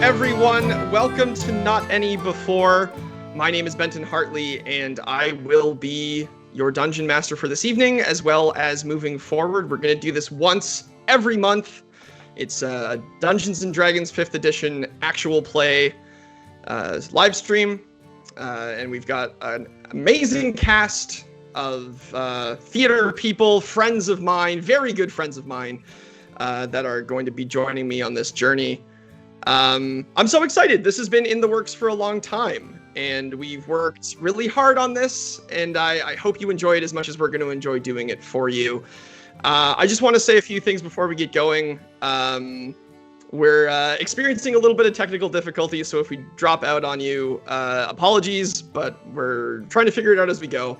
everyone. Welcome to Not Any Before. My name is Benton Hartley, and I will be your dungeon master for this evening, as well as moving forward. We're going to do this once every month. It's Dungeons & Dragons 5th edition actual play live stream, and we've got an amazing cast of theater people, friends of mine, very good friends of mine, that are going to be joining me on this journey. I'm so excited. This has been in the works for a long time, and we've worked really hard on this, and I hope you enjoy it as much as we're going to enjoy doing it for you. I just want to say a few things before we get going. We're experiencing a little bit of technical difficulty, so if we drop out on you, apologies, but we're trying to figure it out as we go.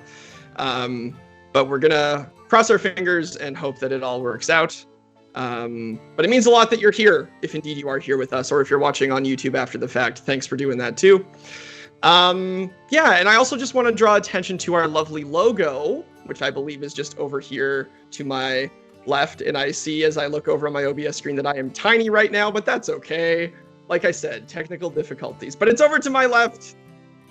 But we're going to cross our fingers and hope that it all works out. But it means a lot that you're here, if indeed you are here with us, or if you're watching on YouTube after the fact. Thanks for doing that too. Yeah, and I also just want to draw attention to our lovely logo, which I believe is just over here to my left. And I see as I look over on my OBS screen that I am tiny right now, but that's okay. Like I said, technical difficulties. But it's over to my left,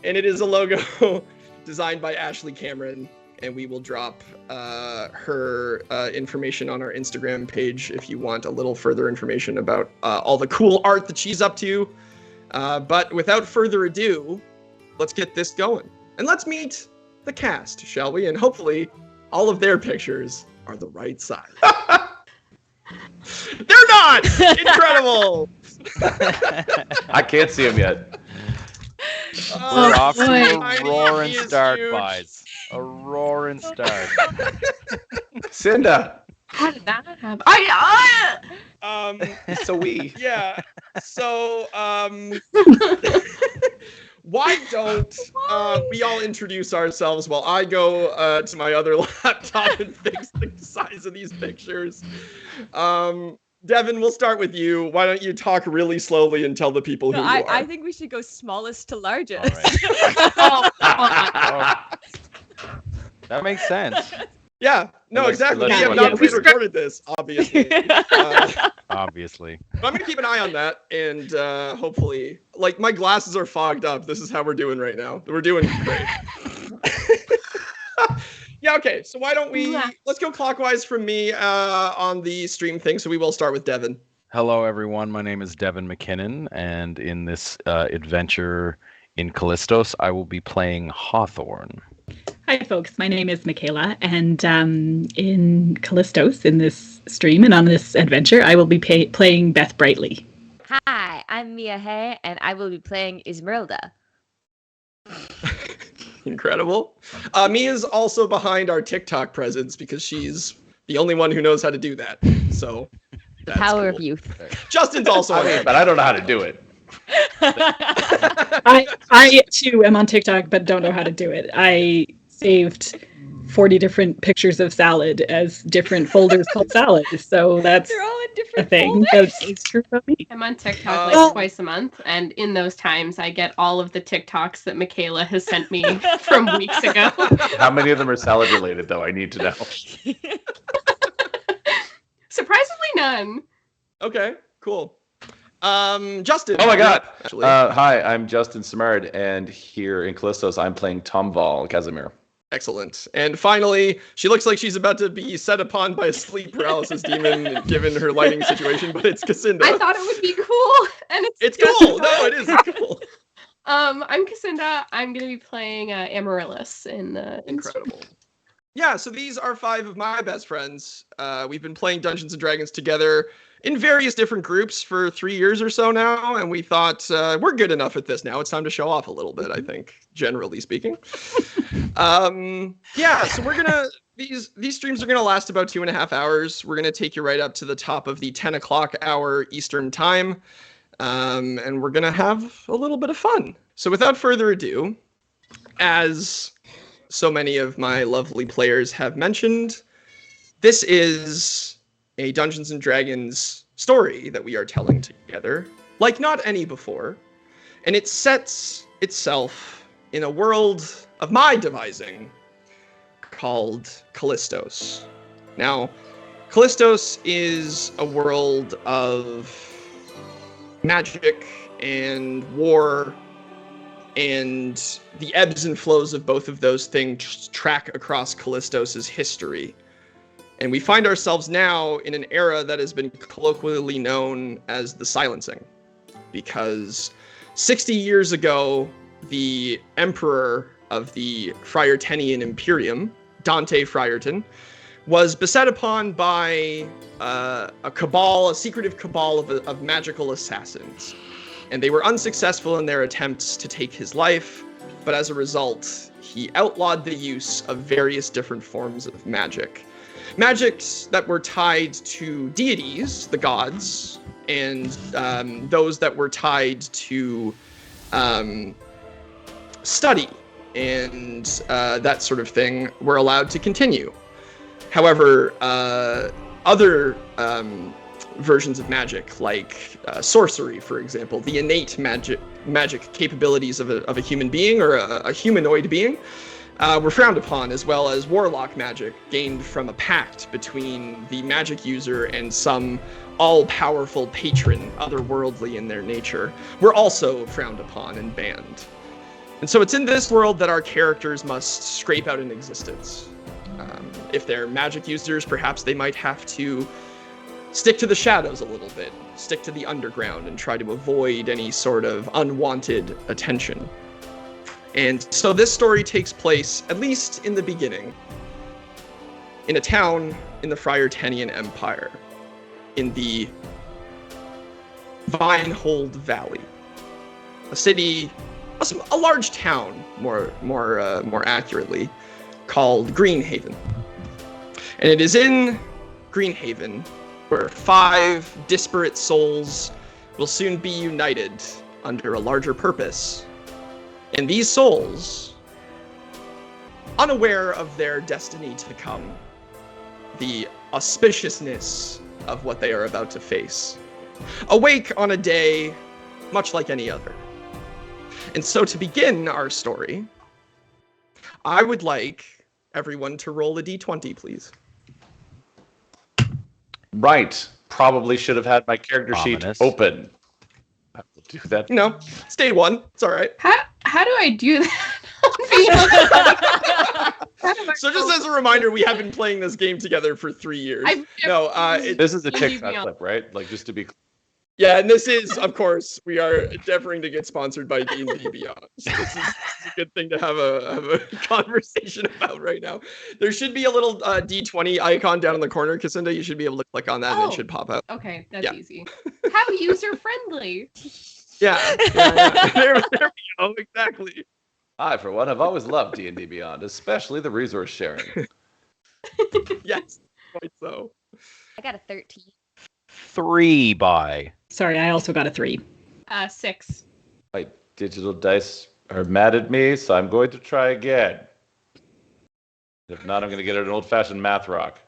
and it is a logo designed by Ashley Cameron. And we will drop her information on our Instagram page if you want a little further information about all the cool art that she's up to. But without further ado, let's get this going. And let's meet the cast, shall we? And hopefully all of their pictures are the right size. They're not! Incredible! I can't see them yet. We're off to a roaring start, boys. A roaring start. Kassinda. How did that happen? So we. Yeah. So, why don't we all introduce ourselves while I go to my other laptop and fix the size of these pictures? Devin, we'll start with you. Why don't you talk really slowly and tell the people who you are? I think we should go smallest to largest. Right. That makes sense. Yeah, no, exactly. We have yeah, not pre-recorded this, obviously. Obviously. But I'm going to keep an eye on that, and hopefully, like, my glasses are fogged up. This is how we're doing right now. We're doing great. Yeah, okay, so why don't we, let's go clockwise from me on the stream thing, so we will start with Devin. Hello, everyone. My name is Devin MacKinnon, and in this adventure in Callistos, I will be playing Hawthorne. Hi, folks. My name is Michaela, and in Callistos, in this stream and on this adventure, I will be playing Beth Brightly. Hi, I'm Mia Hay, and I will be playing ISMERLDA. Incredible. Mia's also behind our TikTok presence because she's the only one who knows how to do that. So, that's Power cool. of youth. Justin's also on it. But I don't know how to do it. I too am on TikTok, but don't know how to do it. I saved 40 different pictures of salad as different folders called salad. So that's They're all in a different thing. folders. It's true about me. I'm on TikTok like twice a month, and in those times, I get all of the TikToks that Michaela has sent me from weeks ago. How many of them are salad related, though? I need to know. Surprisingly, none. Okay, cool. Justin. Oh my God. Actually. Hi, I'm Justin Simard, and here in Callistos, I'm playing TOMVALL, KAZAMIR. Excellent. And finally, she looks like she's about to be set upon by a sleep paralysis demon given her lighting situation, but it's Kassinda. I thought it would be cool, and It's cool. No, it is. It's cool. I'm Kassinda. I'm going to be playing AMARYLLIS in the Incredible. Yeah, so these are 5 of my best friends. We've been playing Dungeons & Dragons together in various different groups for 3 years or so now, and we thought we're good enough at this now. It's time to show off a little bit, I think, generally speaking. Yeah, so we're gonna these streams are gonna last about 2.5 hours. We're gonna take you right up to the top of the 10 o'clock hour Eastern time, and we're gonna have a little bit of fun. So without further ado, as so many of my lovely players have mentioned, this is a Dungeons & Dragons story that we are telling together, like not any before, and it sets itself in a world of my devising called Callistos. Now, Callistos is a world of magic and war and the ebbs and flows of both of those things track across Callistos' history. And we find ourselves now in an era that has been colloquially known as the Silencing, because 60 years ago, the emperor of the Friartenian Imperium, Dante Friarton, was beset upon by a cabal, a secretive cabal of magical assassins. And they were unsuccessful in their attempts to take his life, but as a result, he outlawed the use of various different forms of magic. Magics that were tied to deities, the gods, and those that were tied to study and that sort of thing were allowed to continue. However, other versions of magic, like sorcery, for example, the innate magic capabilities of a human being or a humanoid being, were frowned upon, as well as warlock magic gained from a pact between the magic user and some all-powerful patron, otherworldly in their nature, were also frowned upon and banned. And so it's in this world that our characters must scrape out an existence. If they're magic users, perhaps they might have to stick to the shadows a little bit, stick to the underground, and try to avoid any sort of unwanted attention. And so this story takes place, at least in the beginning, in a town in the Friartenian Empire, in the Vinehold Valley, a city, a large town, more accurately, called Greenhaven. And it is in Greenhaven where 5 disparate souls will soon be united under a larger purpose. And these souls, unaware of their destiny to come, the auspiciousness of what they are about to face, awake on a day much like any other. And so to begin our story, I would like everyone to roll a d20, please. Right. Probably should have had my character sheet open. I will do that. No, stay 1. It's all right. How do I do that? So just as a reminder, we have been playing this game together for 3 years. This is a TikTok clip, right? Like, just to be clear. Yeah, and this is, of course, we are endeavoring to get sponsored by D&D Beyond. So this is a good thing to have a conversation about right now. There should be a little D20 icon down in the corner, Kassinda. You should be able to click on that and it should pop up. Okay, that's easy. How user-friendly. Yeah. There we go, exactly. I, for one, have always loved D&D Beyond, especially the resource sharing. Yes, quite so. I got a 13. 3 by. Sorry, I also got a 3. 6. My digital dice are mad at me, so I'm going to try again. If not, I'm going to get an old-fashioned math rock.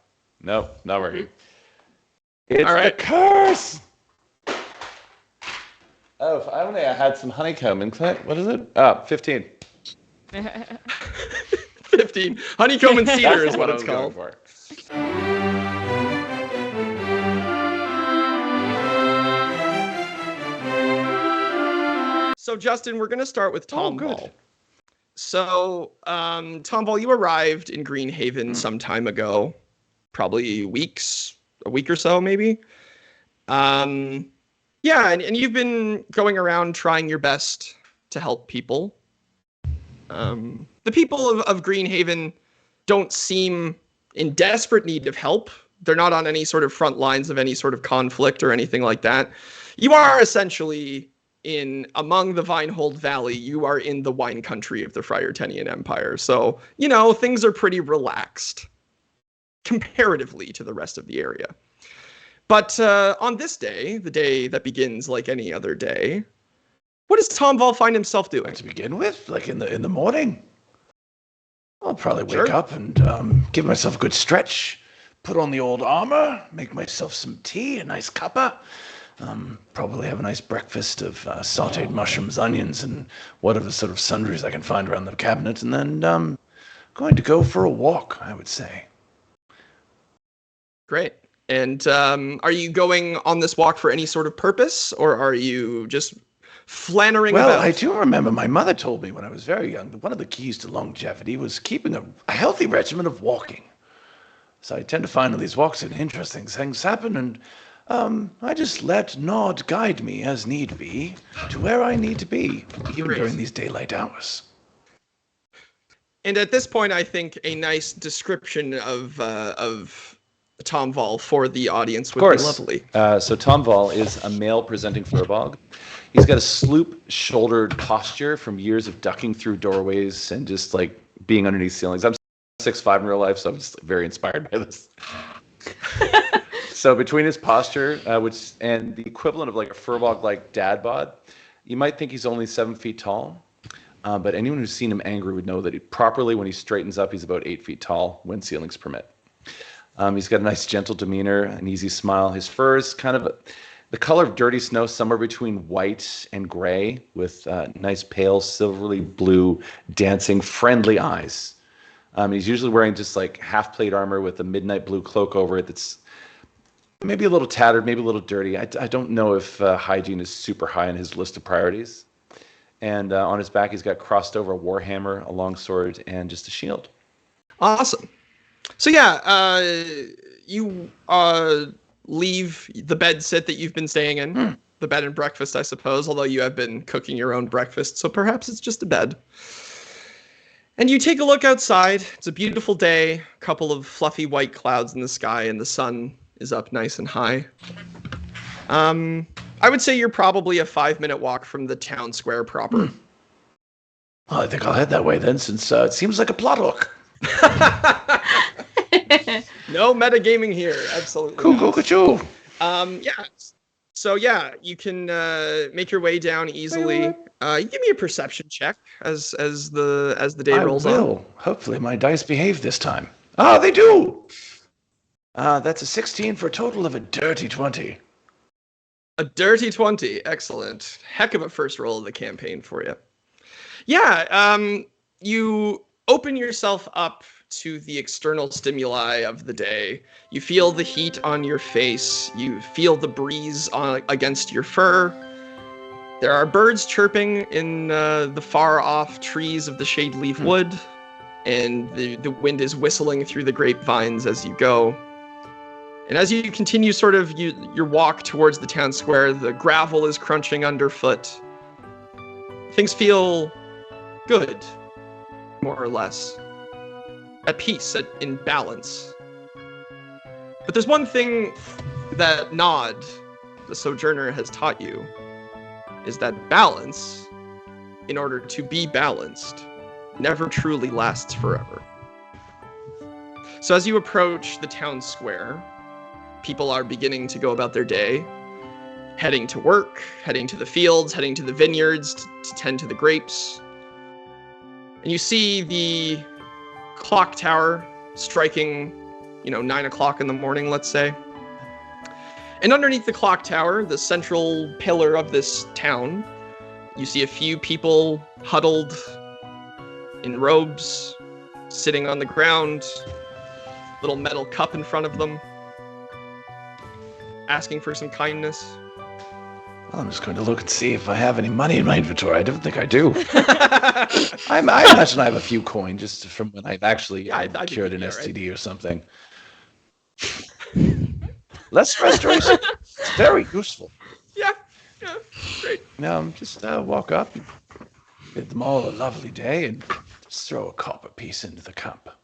Nope, not working. It's all right. a curse! Oh, if only I had some honeycomb in clip. What is it? 15. 15. Honeycomb and cedar is what it's going called. for. So, Justin, we're going to start with TOMVALL. Good. So, TOMVALL, you arrived in Greenhaven some time ago, probably a week or so, maybe. Yeah, and you've been going around trying your best to help people. The people of Greenhaven don't seem in desperate need of help. They're not on any sort of front lines of any sort of conflict or anything like that. You are essentially among the Vinehold Valley. You are in the wine country of the Friartenian Empire. So, things are pretty relaxed comparatively to the rest of the area. But on this day, the day that begins like any other day, what does TOMVALL find himself doing? To begin with, like in the morning, I'll probably wake up and give myself a good stretch, put on the old armor, make myself some tea, a nice cuppa. Probably have a nice breakfast of sauteed mushrooms, onions, and whatever sort of sundries I can find around the cabinet, and then going to go for a walk, I would say. Great. And are you going on this walk for any sort of purpose, or are you just flannering Well, about. I do remember my mother told me when I was very young that one of the keys to longevity was keeping a healthy regimen of walking. So I tend to find on these walks that interesting things happen, and I just let Nod guide me as need be to where I need to be, even Great. during these daylight hours. And at this point, I think a nice description of TOMVALL for the audience would be lovely. So TOMVALL is a male presenting furbog. He's got a sloop-shouldered posture from years of ducking through doorways and just like being underneath ceilings. I'm 6'5" in real life, so I'm just very inspired by this. So between his posture, which and the equivalent of like a furbog-like dad bod, you might think he's only 7 feet tall. But anyone who's seen him angry would know that when he straightens up, he's about 8 feet tall when ceilings permit. He's got a nice gentle demeanor, an easy smile. His fur is kind of the color of dirty snow, somewhere between white and gray, with nice pale silvery blue, dancing, friendly eyes. He's usually wearing just like half-plate armor with a midnight blue cloak over it that's maybe a little tattered, maybe a little dirty. I don't know if hygiene is super high on his list of priorities. And on his back, he's got crossed over a warhammer, a long sword, and just a shield. Awesome. So yeah, you leave the bed sit that you've been staying in, the bed and breakfast, I suppose, although you have been cooking your own breakfast, so perhaps it's just a bed. And you take a look outside. It's a beautiful day, a couple of fluffy white clouds in the sky, and the sun is up nice and high. I would say you're probably a 5-minute walk from the town square proper. Well, I think I'll head that way then, since it seems like a plot hook. No metagaming here, absolutely. Cool. Yeah. So yeah, you can make your way down easily. You give me a perception check as the day rolls I will. on. Hopefully my dice behave this time. Ah, they do! That's a 16 for a total of a dirty 20. A dirty 20. Excellent. Heck of a first roll of the campaign for you. Yeah, you open yourself up to the external stimuli of the day. You feel the heat on your face. You feel the breeze against your fur. There are birds chirping in the far-off trees of the shade-leaf wood, and the wind is whistling through the grapevines as you go. And as you continue sort of your walk towards the town square, the gravel is crunching underfoot. Things feel good, more or less. At peace, in balance. But there's one thing that Nod, the Sojourner, has taught you, is that balance, in order to be balanced, never truly lasts forever. So as you approach the town square, people are beginning to go about their day, heading to work, heading to the fields, heading to the vineyards to tend to the grapes. And you see the clock tower striking, 9 o'clock in the morning, let's say. And underneath the clock tower, the central pillar of this town, you see a few people huddled in robes, sitting on the ground, little metal cup in front of them, asking for some kindness. Well, I'm just going to look and see if I have any money in my inventory. I don't think I do. I imagine I have a few coins just from when I've actually I cured an think STD or something. Less restoration. It's very useful. Yeah, great. Just walk up and bid them all a lovely day and just throw a copper piece into the cup.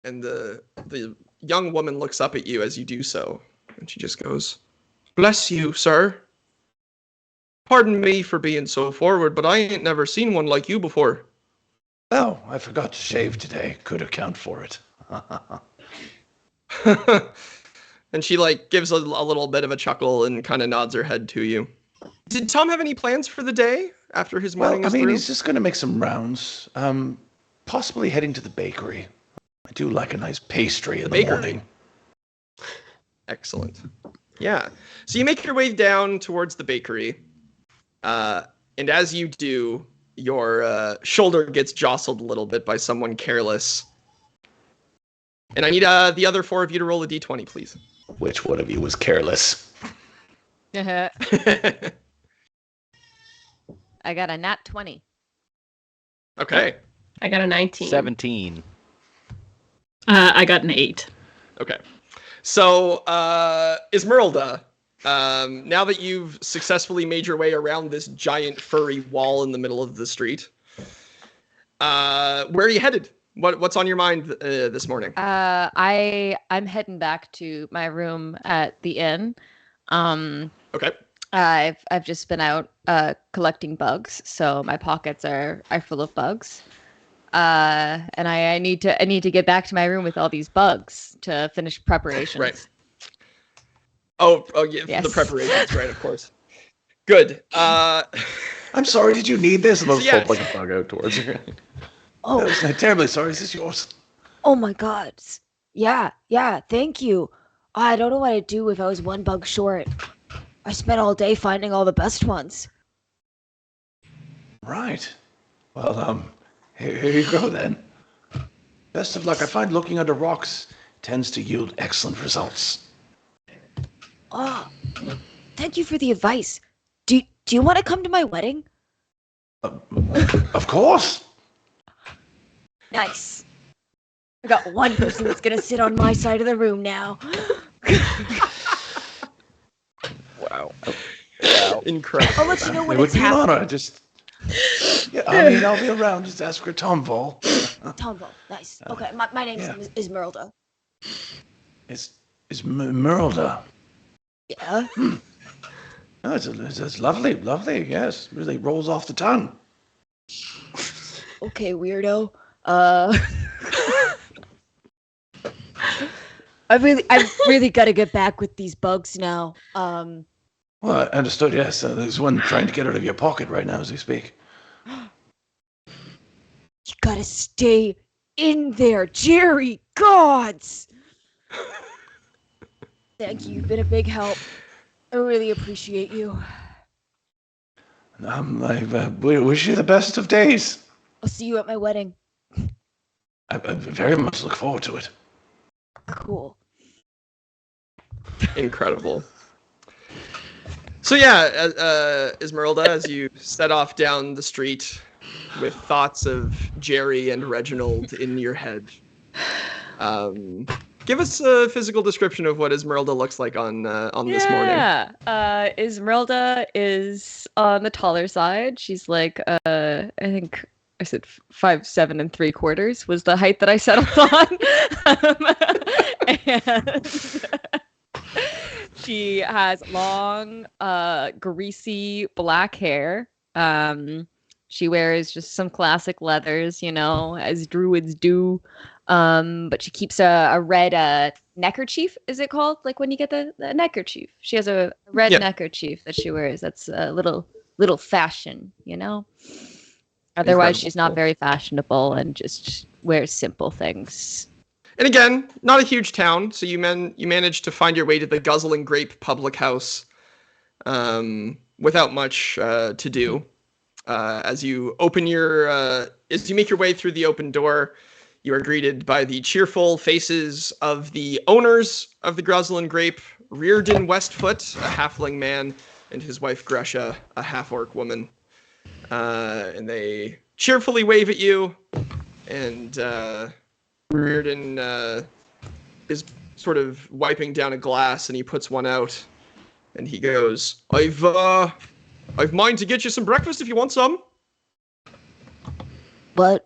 And the young woman looks up at you as you do so, and she just goes, "Bless you, sir. Pardon me for being so forward, but I ain't never seen one like you before." Oh, I forgot to shave today. Could account for it. And she gives a little bit of a chuckle and kind of nods her head to you. Did Tom have any plans for the day after his morning is through? He's just going to make some rounds. Possibly heading to the bakery. I do like a nice pastry in the morning. Excellent. Yeah. So you make your way down towards the bakery. And as you do, your shoulder gets jostled a little bit by someone careless. And I need the other 4 of you to roll a d20, please. Which one of you was careless? I got a nat 20. Okay. I got a 19. 17. I got an 8. Okay. So, Ismeralda, now that you've successfully made your way around this giant furry wall in the middle of the street, where are you headed? What's on your mind this morning? I'm heading back to my room at the inn. Okay. I've just been out collecting bugs, so my pockets are full of bugs. And I need to get back to my room with all these bugs to finish preparations. Right. Oh yeah, Yes. the preparations, right? Of course. Good. I'm sorry, did you need this? And they'll So, yeah. pull like a bug out towards you. Oh, I'm terribly sorry. Is this yours? oh my God. Yeah, thank you. I don't know what I'd do if I was one bug short. I spent all day finding all the best ones. Right. Well, here you go then. Best of luck. I find looking under rocks tends to yield excellent results. Oh, thank you for the advice. Do you want to come to my wedding? Of course. Nice. I got one person that's gonna sit on my side of the room now. Wow. Incredible. I'll let you know when It would it's be an happening. honor. Just, yeah, I mean, I'll be around. Just ask for TOMVALL. TOMVALL. Nice. Okay, my name yeah. is ISMERLDA. It's ESMERLDA. Yeah. No, it's lovely. Yes, really rolls off the tongue. Okay, weirdo. I've really got to get back with these bugs now. Well, I understood. Yes, there's one trying to get out of your pocket right now as we speak. You gotta stay in there, Jerry. Gods. Thank you. You've been a big help. I really appreciate you. We wish you the best of days. I'll see you at my wedding. I very much look forward to it. Cool. Incredible. So yeah, Ismeralda, as you set off down the street with thoughts of Jerry and Reginald in your head, give us a physical description of what Ismeralda looks like on this morning. Yeah. Ismeralda is on the taller side. She's like, I think I said 5'7 3/4 was the height that I settled on. And she has long, greasy black hair. She wears just some classic leathers, as druids do. But she keeps a red neckerchief, is it called? Like when you get the neckerchief. She has a red neckerchief that she wears. That's a little fashion, Otherwise, she's not very fashionable and just wears simple things. And again, not a huge town, so you managed to find your way to the Guzzling Grape Public House without much to do. As you make your way through the open door, you are greeted by the cheerful faces of the owners of the Guzzling Grape, Reardon Westfoot, a halfling man, and his wife Gresha, a half-orc woman. And they cheerfully wave at you, and Reardon is sort of wiping down a glass, and he puts one out, and he goes, I've mind to get you some breakfast if you want some. What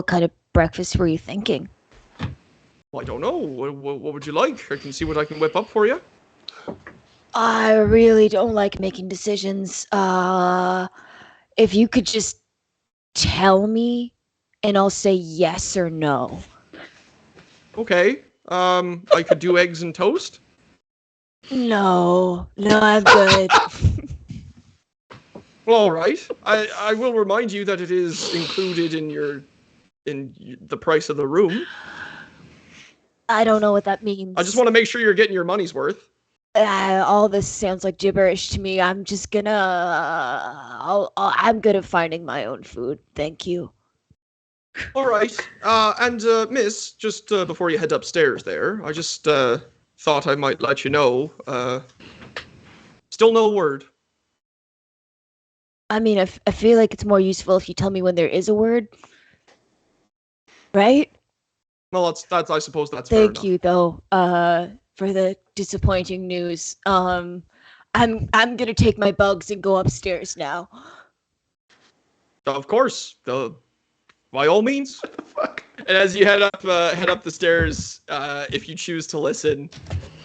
kind of breakfast were you thinking? Well, I don't know. What would you like? I can see what I can whip up for you. I really don't like making decisions. If you could just tell me, and I'll say yes or no. Okay. I could do eggs and toast. No, I'm good. Well, all right. I will remind you that it is included in the price of the room. I don't know what that means. I just want to make sure you're getting your money's worth. All this sounds like gibberish to me. I'm just gonna. I'm good at finding my own food. Thank you. All right. And Miss, just before you head upstairs there, I just thought I might let you know. Still no word. I mean, I feel like it's more useful if you tell me when there is a word. Right? Well, that's I suppose that's fair enough. Thank you, though, for the disappointing news. I'm gonna take my bugs and go upstairs now. Of course, by all means. Fuck. And as you head up the stairs, if you choose to listen,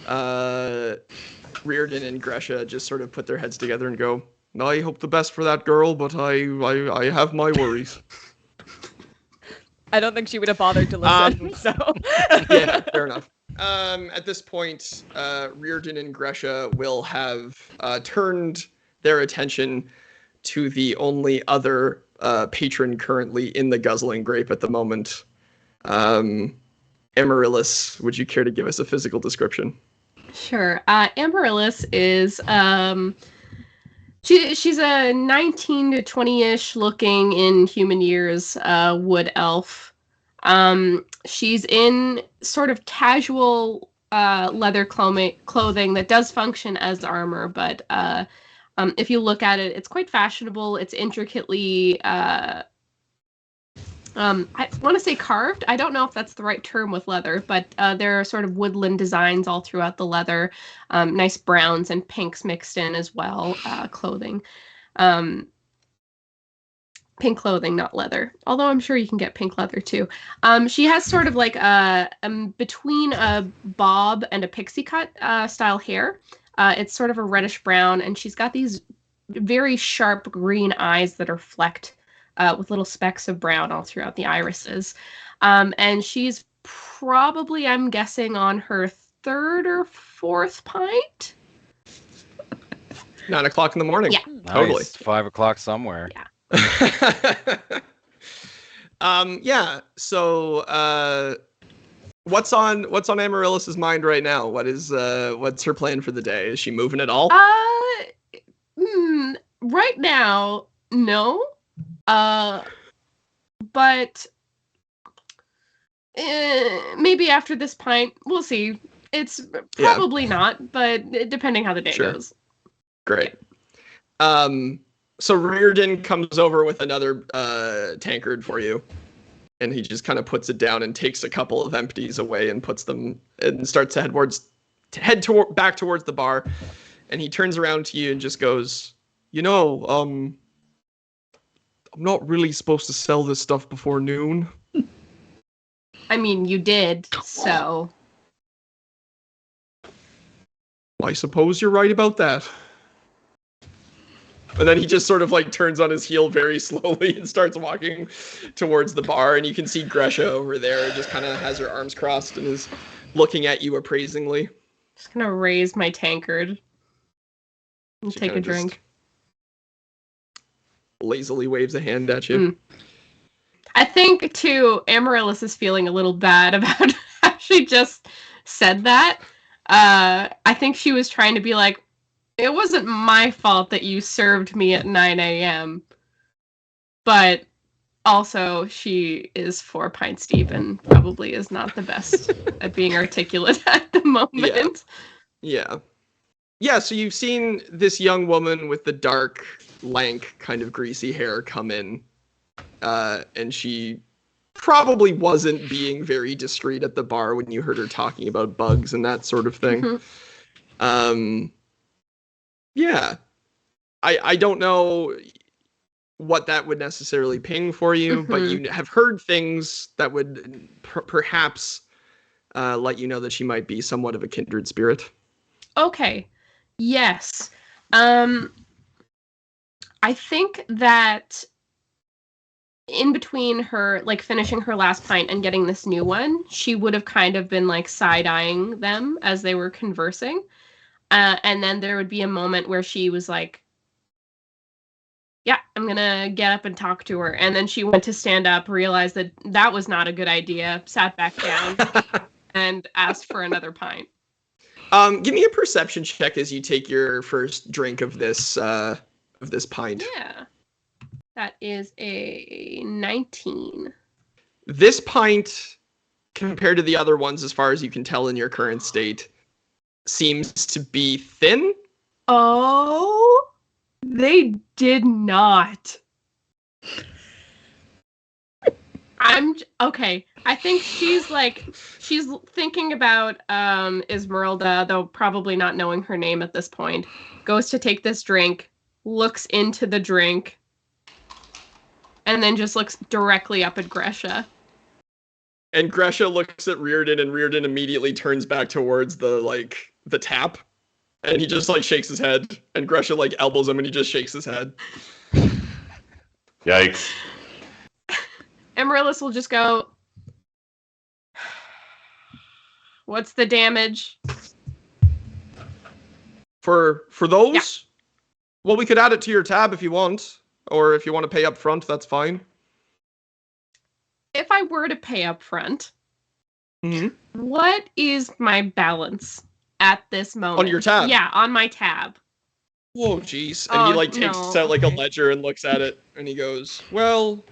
Reardon and Gresha just sort of put their heads together and go, "I hope the best for that girl, but I have my worries." I don't think she would have bothered to listen. So yeah, fair enough. At this point, Reardon and Gresha will have turned their attention to the only other patron currently in the Guzzling Grape at the moment. Amaryllis, would you care to give us a physical description? Sure. Amaryllis is she's a 19 to 20-ish looking in human years wood elf. She's in sort of casual leather clothing that does function as armor, but if you look at it, it's quite fashionable. It's intricately I want to say carved. I don't know if that's the right term with leather, but there are sort of woodland designs all throughout the leather. Nice browns and pinks mixed in as well. Clothing. Pink clothing, not leather. Although I'm sure you can get pink leather too. She has sort of like between a bob and a pixie cut style hair. It's sort of a reddish brown, and she's got these very sharp green eyes that are flecked with little specks of brown all throughout the irises. And she's probably, I'm guessing, on her third or fourth pint. 9 o'clock in the morning. Yeah. Totally. Nice. 5 o'clock somewhere. Yeah. Yeah. So, what's on Amaryllis's mind right now? What's her plan for the day? Is she moving at all? Right now, no. But maybe after this pint, we'll see. It's probably not, but depending how the day goes. Great. So Reardon comes over with another tankard for you, and he just kind of puts it down and takes a couple of empties away and puts them and starts to head back towards the bar, and he turns around to you and just goes, I'm not really supposed to sell this stuff before noon. I mean, you did, so. I suppose you're right about that. And then he just sort of like turns on his heel very slowly and starts walking towards the bar. And you can see Gresha over there just kind of has her arms crossed and is looking at you appraisingly. Just gonna raise my tankard and take a drink. Lazily waves a hand at you. I think, too, Amaryllis is feeling a little bad about how she just said that. I think she was trying to be like, it wasn't my fault that you served me at 9 a.m. But also, she is 4 pints deep and probably is not the best at being articulate at the moment. Yeah, so you've seen this young woman with the dark, lank, kind of greasy hair come in. And she probably wasn't being very discreet at the bar when you heard her talking about bugs and that sort of thing. Yeah. I don't know what that would necessarily ping for you, but you have heard things that would perhaps let you know that she might be somewhat of a kindred spirit. Okay. Yes. I think that in between her, like, finishing her last pint and getting this new one, she would have kind of been, like, side-eyeing them as they were conversing. And then there would be a moment where she was like, yeah, I'm gonna get up and talk to her. And then she went to stand up, realized that that was not a good idea, sat back down, and asked for another pint. Give me a perception check as you take your first drink of this pint. Yeah. That is a 19. This pint, compared to the other ones, as far as you can tell in your current state, seems to be thin. Oh, They did not. Okay. I think she's thinking about Ismeralda, though probably not knowing her name at this point. Goes to take this drink, looks into the drink, and then just looks directly up at Gresha. And Gresha looks at Reardon, and Reardon immediately turns back towards the tap. And he just shakes his head, and Gresha elbows him, and he just shakes his head. Yikes. Amaryllis will just go, what's the damage? For those? Yeah. Well, we could add it to your tab if you want. Or if you want to pay up front, that's fine. If I were to pay up front, what is my balance at this moment? On your tab? Yeah, on my tab. Whoa, jeez. And he takes out a ledger and looks at it, and he goes, well,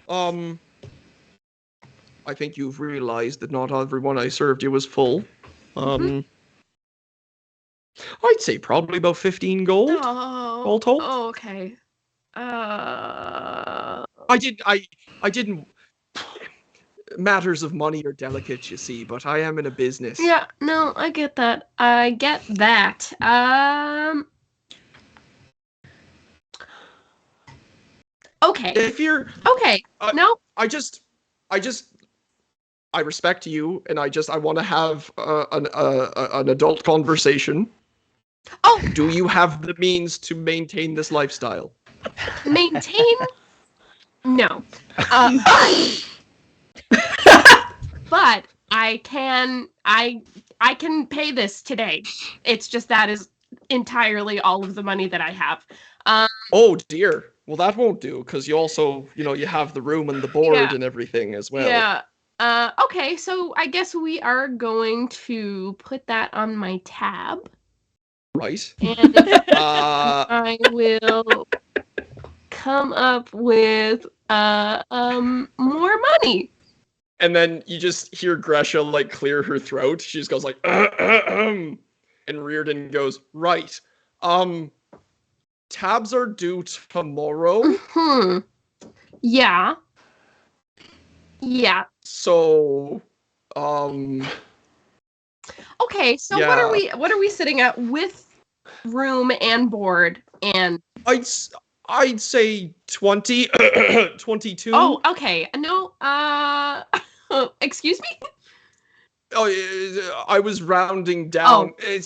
I think you've realized that not everyone I served you was full. I'd say probably about 15 gold. All told. Oh, okay. I didn't. Matters of money are delicate, you see, but I am in a business. Yeah, no, I get that. Okay. If you're okay, no. I respect you, and I want to have an adult conversation. Oh, do you have the means to maintain this lifestyle? Maintain? No. But I can pay this today. It's just that is entirely all of the money that I have. Oh dear. Well, that won't do, because you also, you have the room and the board and everything as well. Yeah. Okay, so I guess we are going to put that on my tab. Right. And I will come up with more money. And then you just hear Gresha clear her throat. She just goes and Reardon goes, right. Tabs are due tomorrow. Yeah. Yeah. So, okay, so what are we sitting at with room and board and I'd say 20 22. Oh, okay. No, excuse me? Oh, I was rounding down. Oh.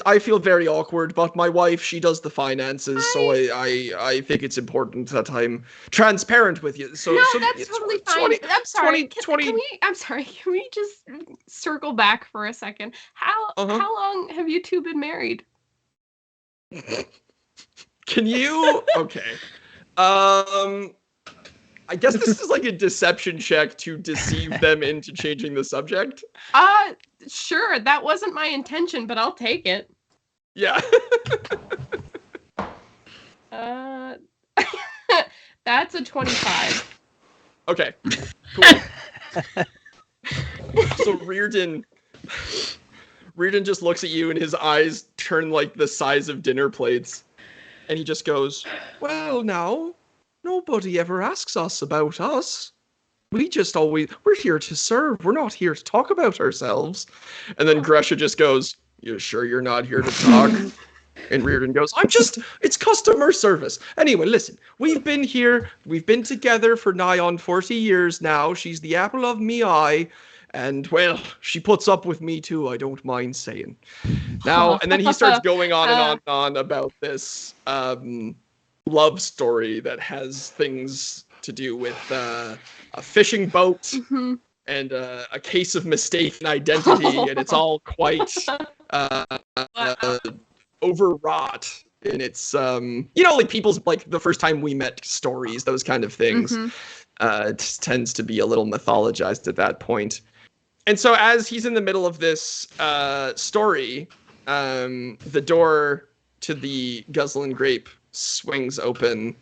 I feel very awkward, but my wife, she does the finances, so I think it's important that I'm transparent with you. So, that's totally fine. I'm sorry. Can we just circle back for a second? How long have you two been married? Can you? Okay. I guess this is a deception check to deceive them into changing the subject. Sure. That wasn't my intention, but I'll take it. Yeah. That's a 25. Okay. Cool. So Reardon just looks at you and his eyes turn the size of dinner plates. And he just goes, well, now, nobody ever asks us about us. We're here to serve. We're not here to talk about ourselves. And then Gresha just goes, you sure you're not here to talk? And Reardon goes, it's customer service. Anyway, listen, we've been together for nigh on 40 years now. She's the apple of me eye. And, well, she puts up with me, too, I don't mind saying. Now, and then he starts going on and on about this love story that has things to do with a fishing boat and a case of mistaken identity, and it's all quite overwrought. And it's, people's, the first time we met stories, those kind of things. It just tends to be a little mythologized at that point. And so as he's in the middle of this story, the door to the Guzzle and Grape swings open,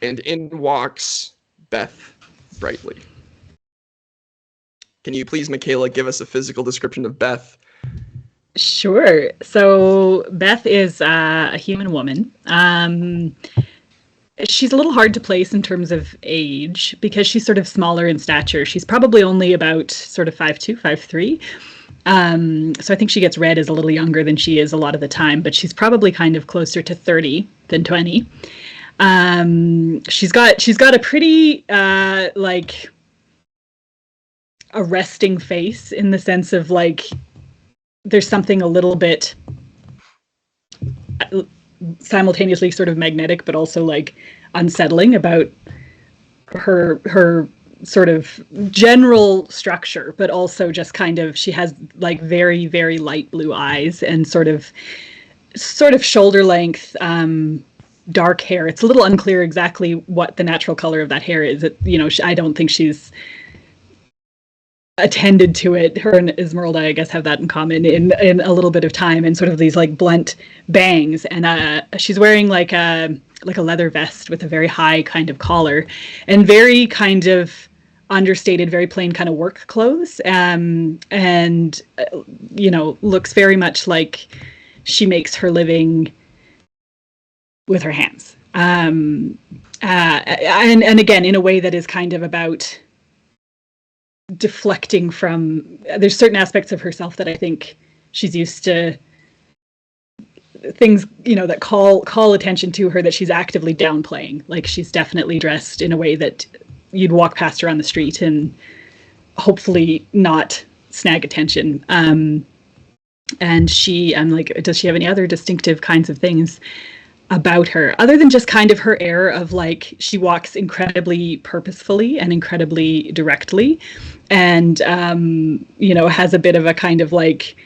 and in walks Beth brightly. Can you please, Michaela, give us a physical description of Beth? Sure. So Beth is a human woman. she's a little hard to place in terms of age because she's sort of smaller in stature. She's probably only about sort of 5'2", 5'3". So I think she gets read as a little younger than she is a lot of the time, but she's probably kind of closer to 30 than 20. She's got a pretty like arresting face in the sense of like there's something a little bit simultaneously sort of magnetic but also like unsettling about her sort of general structure, but also just kind of she has like very, very light blue eyes and sort of shoulder length dark hair. It's a little unclear exactly what the natural color of that hair is. I don't think she's attended to it. Her and Esmeralda, I guess, have that in common in a little bit of time, and sort of these like blunt bangs. And she's wearing like a leather vest with a very high kind of collar and very kind of understated, very plain kind of work clothes. And looks very much like she makes her living with her hands. And again, in a way that is kind of about deflecting from, there's certain aspects of herself that I think she's used to things, that call attention to her that she's actively downplaying. Like she's definitely dressed in a way that you'd walk past her on the street and hopefully not snag attention. And I'm like, does she have any other distinctive kinds of things about her other than just kind of her air of like she walks incredibly purposefully and incredibly directly, and has a bit of a kind of like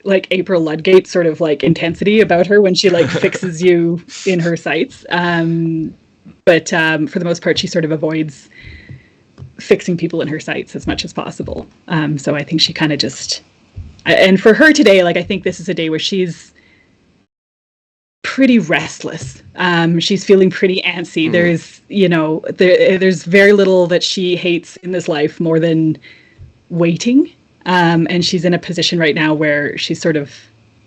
April Ludgate sort of like intensity about her when she like fixes you in her sights. But for the most part, she sort of avoids fixing people in her sights as much as possible. So I think she kind of just, and for her today, like I think this is a day where she's pretty restless. She's feeling pretty antsy. There's, there's very little that she hates in this life more than waiting. And she's in a position right now where she's sort of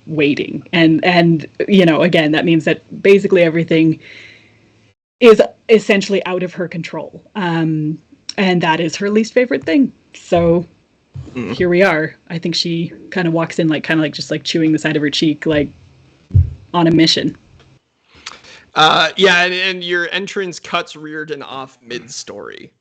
waiting. And again, that means that basically everything is essentially out of her control. And that is her least favorite thing. So here we are. I think she kind of walks in like just like chewing the side of her cheek, like on a mission. And your entrance cuts Reardon off mid-story.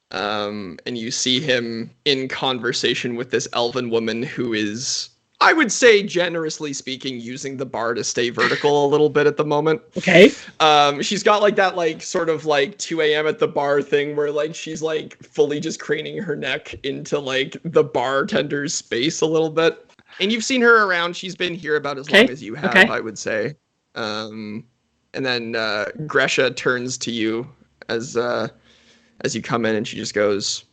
And you see him in conversation with this elven woman who is, I would say, generously speaking, using the bar to stay vertical a little bit at the moment. Okay. She's got like that like sort of like 2 a.m. at the bar thing where like she's like fully just craning her neck into like the bartender's space a little bit. And you've seen her around. She's been here about as long as you have, I would say. And then Gresha turns to you as you come in, and she just goes,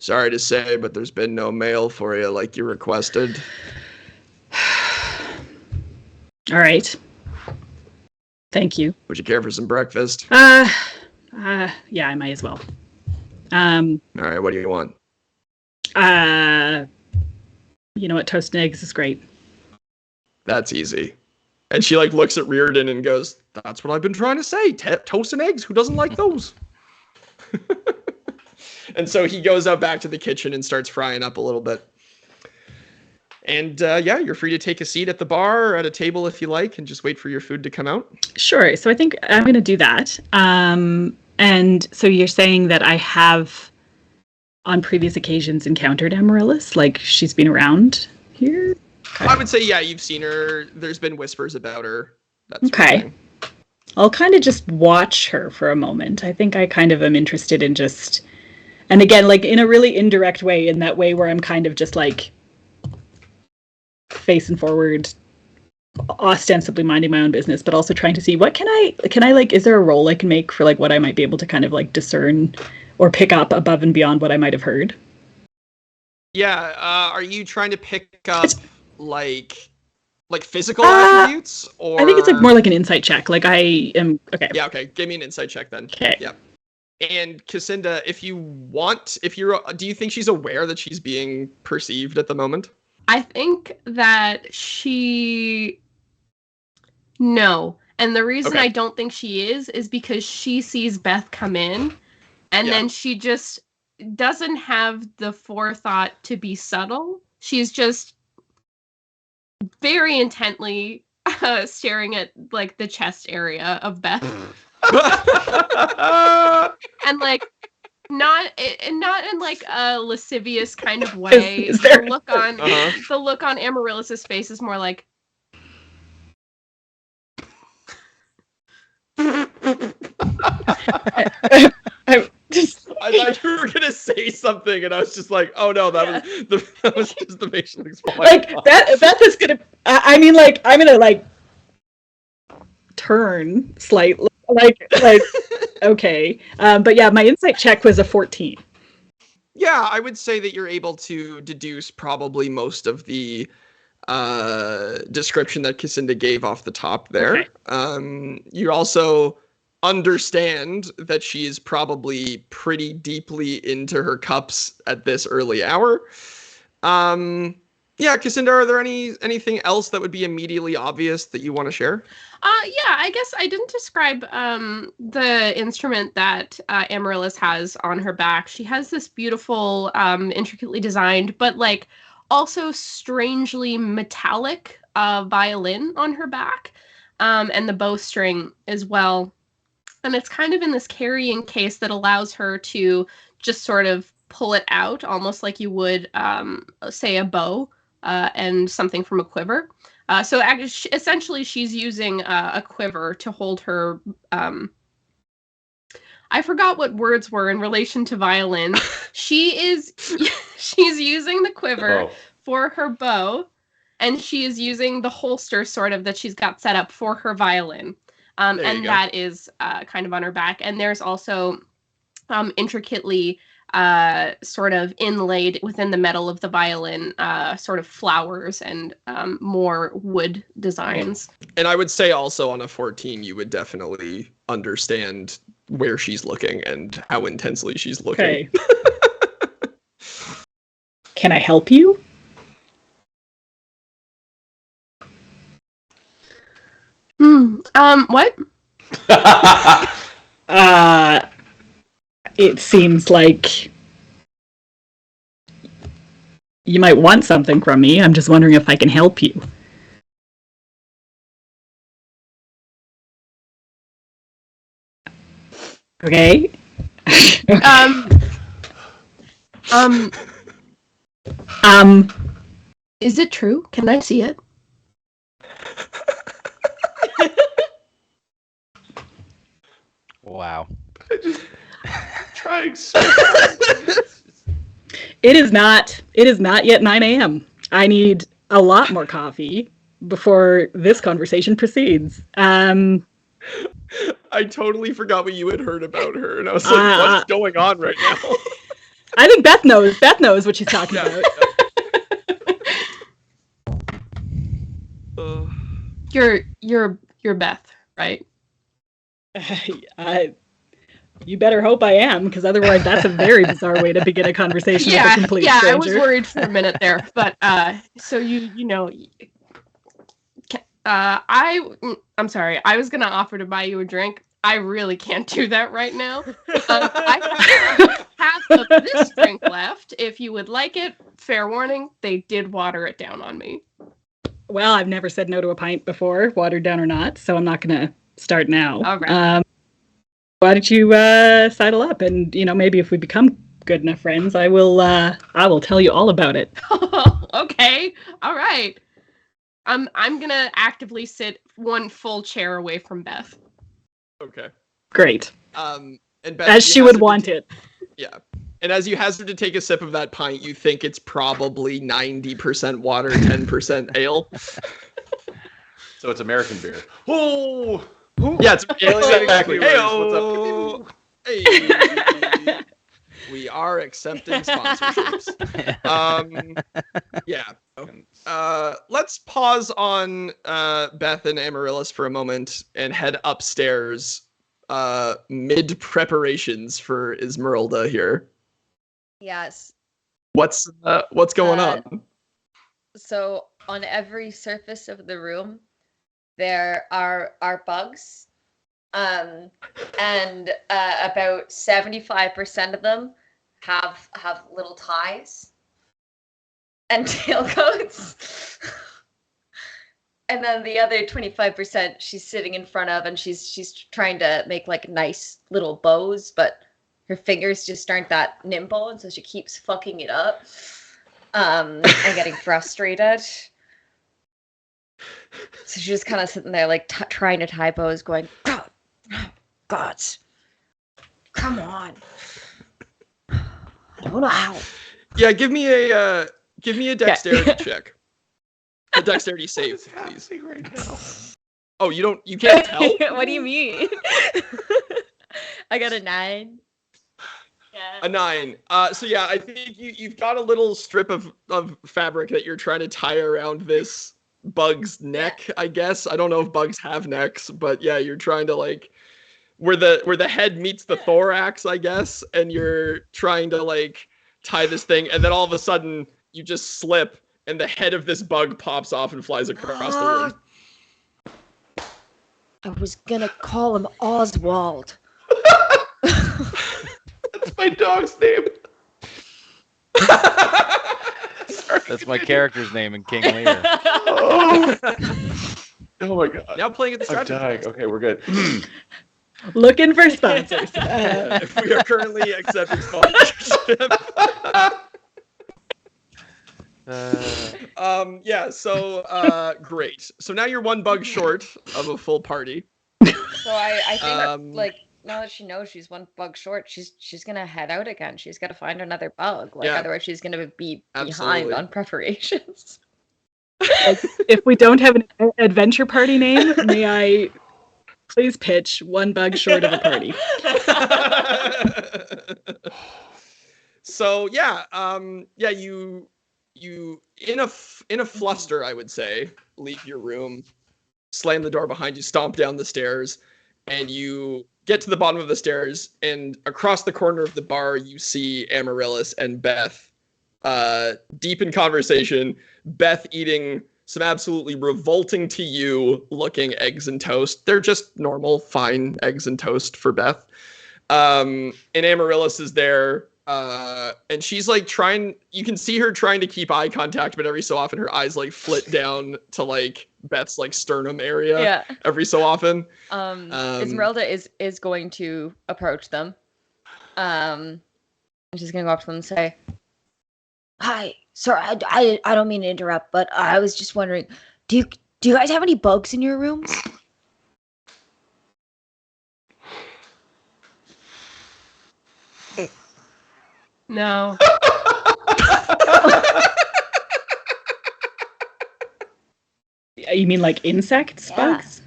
"Sorry to say, but there's been no mail for you like you requested." All right. Thank you. Would you care for some breakfast? Yeah, I might as well. All right, what do you want? You know what? Toast and eggs is great. That's easy. And she like looks at Reardon and goes, "That's what I've been trying to say. Toast and eggs. Who doesn't like those?" And so he goes out back to the kitchen and starts frying up a little bit. And you're free to take a seat at the bar or at a table if you like and just wait for your food to come out. Sure. So I think I'm going to do that. And so you're saying that I have on previous occasions encountered Amaryllis? Like she's been around here? Okay. I would say, yeah, you've seen her. There's been whispers about her. That's okay. I'll kind of just watch her for a moment. I think I kind of am interested in just, and again, like in a really indirect way, in that way where I'm kind of just like facing forward, ostensibly minding my own business, but also trying to see what can I like, is there a role I can make for like what I might be able to kind of like discern or pick up above and beyond what I might have heard? Yeah. Are you trying to pick up like physical attributes, or? I think it's like more like an insight check. Like I am okay. Yeah. Okay. Give me an insight check then. Okay. Yeah. And Kassinda, do you think she's aware that she's being perceived at the moment? I think that no. And the reason Okay. I don't think she is because she sees Beth come in, and then she just doesn't have the forethought to be subtle. She's just very intently staring at like the chest area of Beth, and like not in like a lascivious kind of way. Is there- The look on Amaryllis's face is more like. I thought you were gonna say something, and I was just like, "Oh no, that was just the facial expression." Like Beth is gonna. I mean, like I'm gonna like turn slightly, like okay, but yeah, my insight check was a 14. Yeah, I would say that you're able to deduce probably most of the description that Kassinda gave off the top there. Okay. You also understand that she is probably pretty deeply into her cups at this early hour. Yeah, Kassinda, are there anything else that would be immediately obvious that you want to share? Yeah, I guess I didn't describe the instrument that Amaryllis has on her back. She has this beautiful, intricately designed, but like also strangely metallic violin on her back, and the bowstring as well. And it's kind of in this carrying case that allows her to just sort of pull it out, almost like you would, say, a bow and something from a quiver. So essentially, she's using a quiver to hold her. I forgot what words were in relation to violin. She's using the quiver for her bow, and she is using the holster sort of that she's got set up for her violin. And that is kind of on her back. And there's also intricately sort of inlaid within the metal of the violin, sort of flowers and more wood designs. And I would say also on a 14, you would definitely understand where she's looking and how intensely she's looking. Okay. Can I help you? What? It seems like you might want something from me. I'm just wondering if I can help you. Okay. Is it true? Can I see it? Wow. Trying so It is not yet 9 a.m. I need a lot more coffee before this conversation proceeds. I totally forgot what you had heard about her, and I was like, what's going on right now? I think Beth knows. Beth knows what she's talking about. You're Beth, right? You better hope I am, because otherwise that's a very bizarre way to begin a conversation with a complete stranger. I was worried for a minute there, but so you know, I'm sorry, I was gonna offer to buy you a drink. I really can't do that right now. I have half of this drink left. If you would like it, fair warning, they did water it down on me. Well, I've never said no to a pint before, watered down or not, so I'm not gonna start now. All right. Why don't you sidle up, and maybe if we become good enough friends, I will tell you all about it. Okay, all right. I'm gonna actively sit one full chair away from Beth. Okay. Great. And Beth, as she would want it. Yeah. And as you hazard to take a sip of that pint, you think it's probably 90% water, 10% ale. So it's American beer. Oh, Yeah, it's exactly. Hey-o. Hey. We are accepting sponsorships. Yeah. Let's pause on Beth and Amaryllis for a moment and head upstairs mid preparations for ISMERLDA here. Yes. What's going on? So on every surface of the room, there are bugs, and about 75% of them have little ties and tailcoats. And then the other 25% she's sitting in front of, and she's trying to make like nice little bows, but her fingers just aren't that nimble, and so she keeps fucking it up, and getting frustrated. So she's just kind of sitting there like trying to tie bows, going, God, come on. I don't know how. Yeah, give me a dexterity check. A dexterity save, please. Right now. Oh, you can't tell? What do you mean? I got a 9. Yeah. A 9. So yeah, I think you've got a little strip of fabric that you're trying to tie around this bug's neck, I guess. I don't know if bugs have necks, but yeah, you're trying to like where the head meets the thorax, I guess, and you're trying to like tie this thing, and then all of a sudden you just slip and the head of this bug pops off and flies across the room. I was gonna call him Oswald. That's my dog's name. That's my character's name in King Lear. Oh my god. Now playing at the I'm strategy. dying. Okay, we're good. Looking for sponsors. If we are currently accepting sponsorship. Great. So now you're one bug short of a full party. So I think like now that she knows she's one bug short, she's gonna head out again. She's gotta find another bug. Like otherwise she's gonna be behind on preparations. If we don't have an adventure party name, may I please pitch one bug short of a party? So you in a fluster, I would say, leave your room, slam the door behind you, stomp down the stairs, and you get to the bottom of the stairs, and across the corner of the bar you see Amaryllis and Beth deep in conversation, Beth eating some absolutely revolting to you looking eggs and toast. They're just normal, fine eggs and toast for Beth. And Amaryllis is there, and she's like you can see her trying to keep eye contact, but every so often her eyes like flit down to like Beth's like sternum area every so often. Esmeralda is going to approach them. And she's gonna go up to them and say, Hi, sorry, I don't mean to interrupt, but I was just wondering, do you guys have any bugs in your rooms? No. You mean like insects, bugs?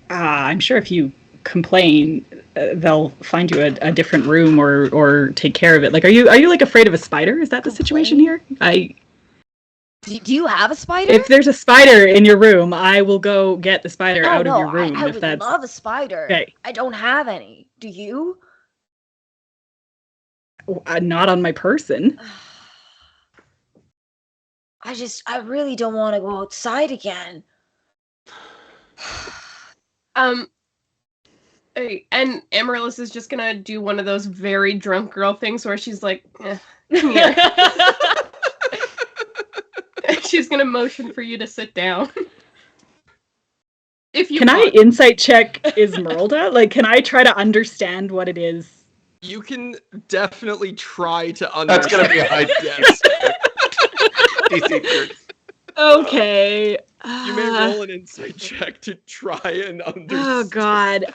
I'm sure if you complain, they'll find you a different room or take care of it. Like, are you like afraid of a spider? Is that the situation here? Do you have a spider? If there's a spider in your room, I will go get the spider out of your room. I would love a spider. Okay. I don't have any. Do you? Not on my person. I really don't want to go outside again. And Amaryllis is just gonna do one of those very drunk girl things where she's like, come here. She's gonna motion for you to sit down. If you Can want. I insight check Ismeralda? Like, can I try to understand what it is? You can definitely try to understand. That's gonna be a high yes. DC. Okay. You may roll an insight check to try and understand. Oh God.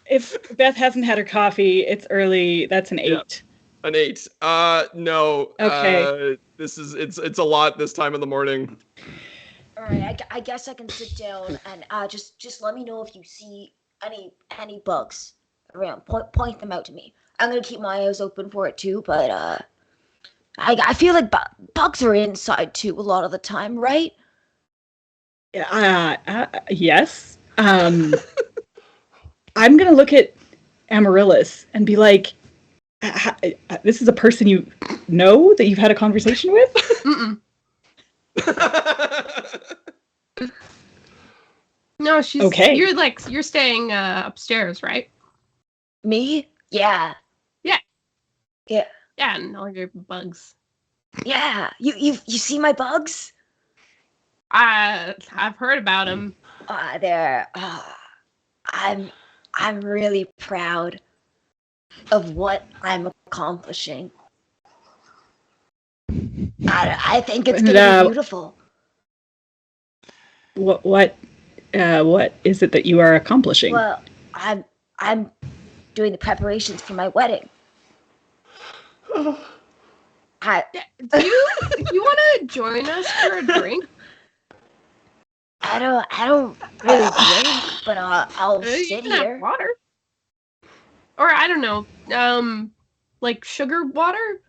If Beth hasn't had her coffee, it's early. That's an 8. Yeah. An 8. No. Okay. It's a lot this time in the morning. All right, I guess I can sit down and just let me know if you see any bugs around. Point them out to me. I'm gonna keep my eyes open for it too, but I feel like bugs are inside too a lot of the time, right? Yes. I'm gonna look at Amaryllis and be like, this is a person you know that you've had a conversation with? Mm-mm. No, No, she's Okay. You're staying upstairs, right? Me? Yeah. Yeah. Yeah. Yeah, and all your bugs. Yeah. You see my bugs? I've heard about them. They're. I'm really proud of what I'm accomplishing. I think it's gonna be beautiful. What is it that you are accomplishing? Well, I'm doing the preparations for my wedding. Do you want to join us for a drink? I don't really drink, but I'll You sit can have here. water. Or I don't know, like sugar water.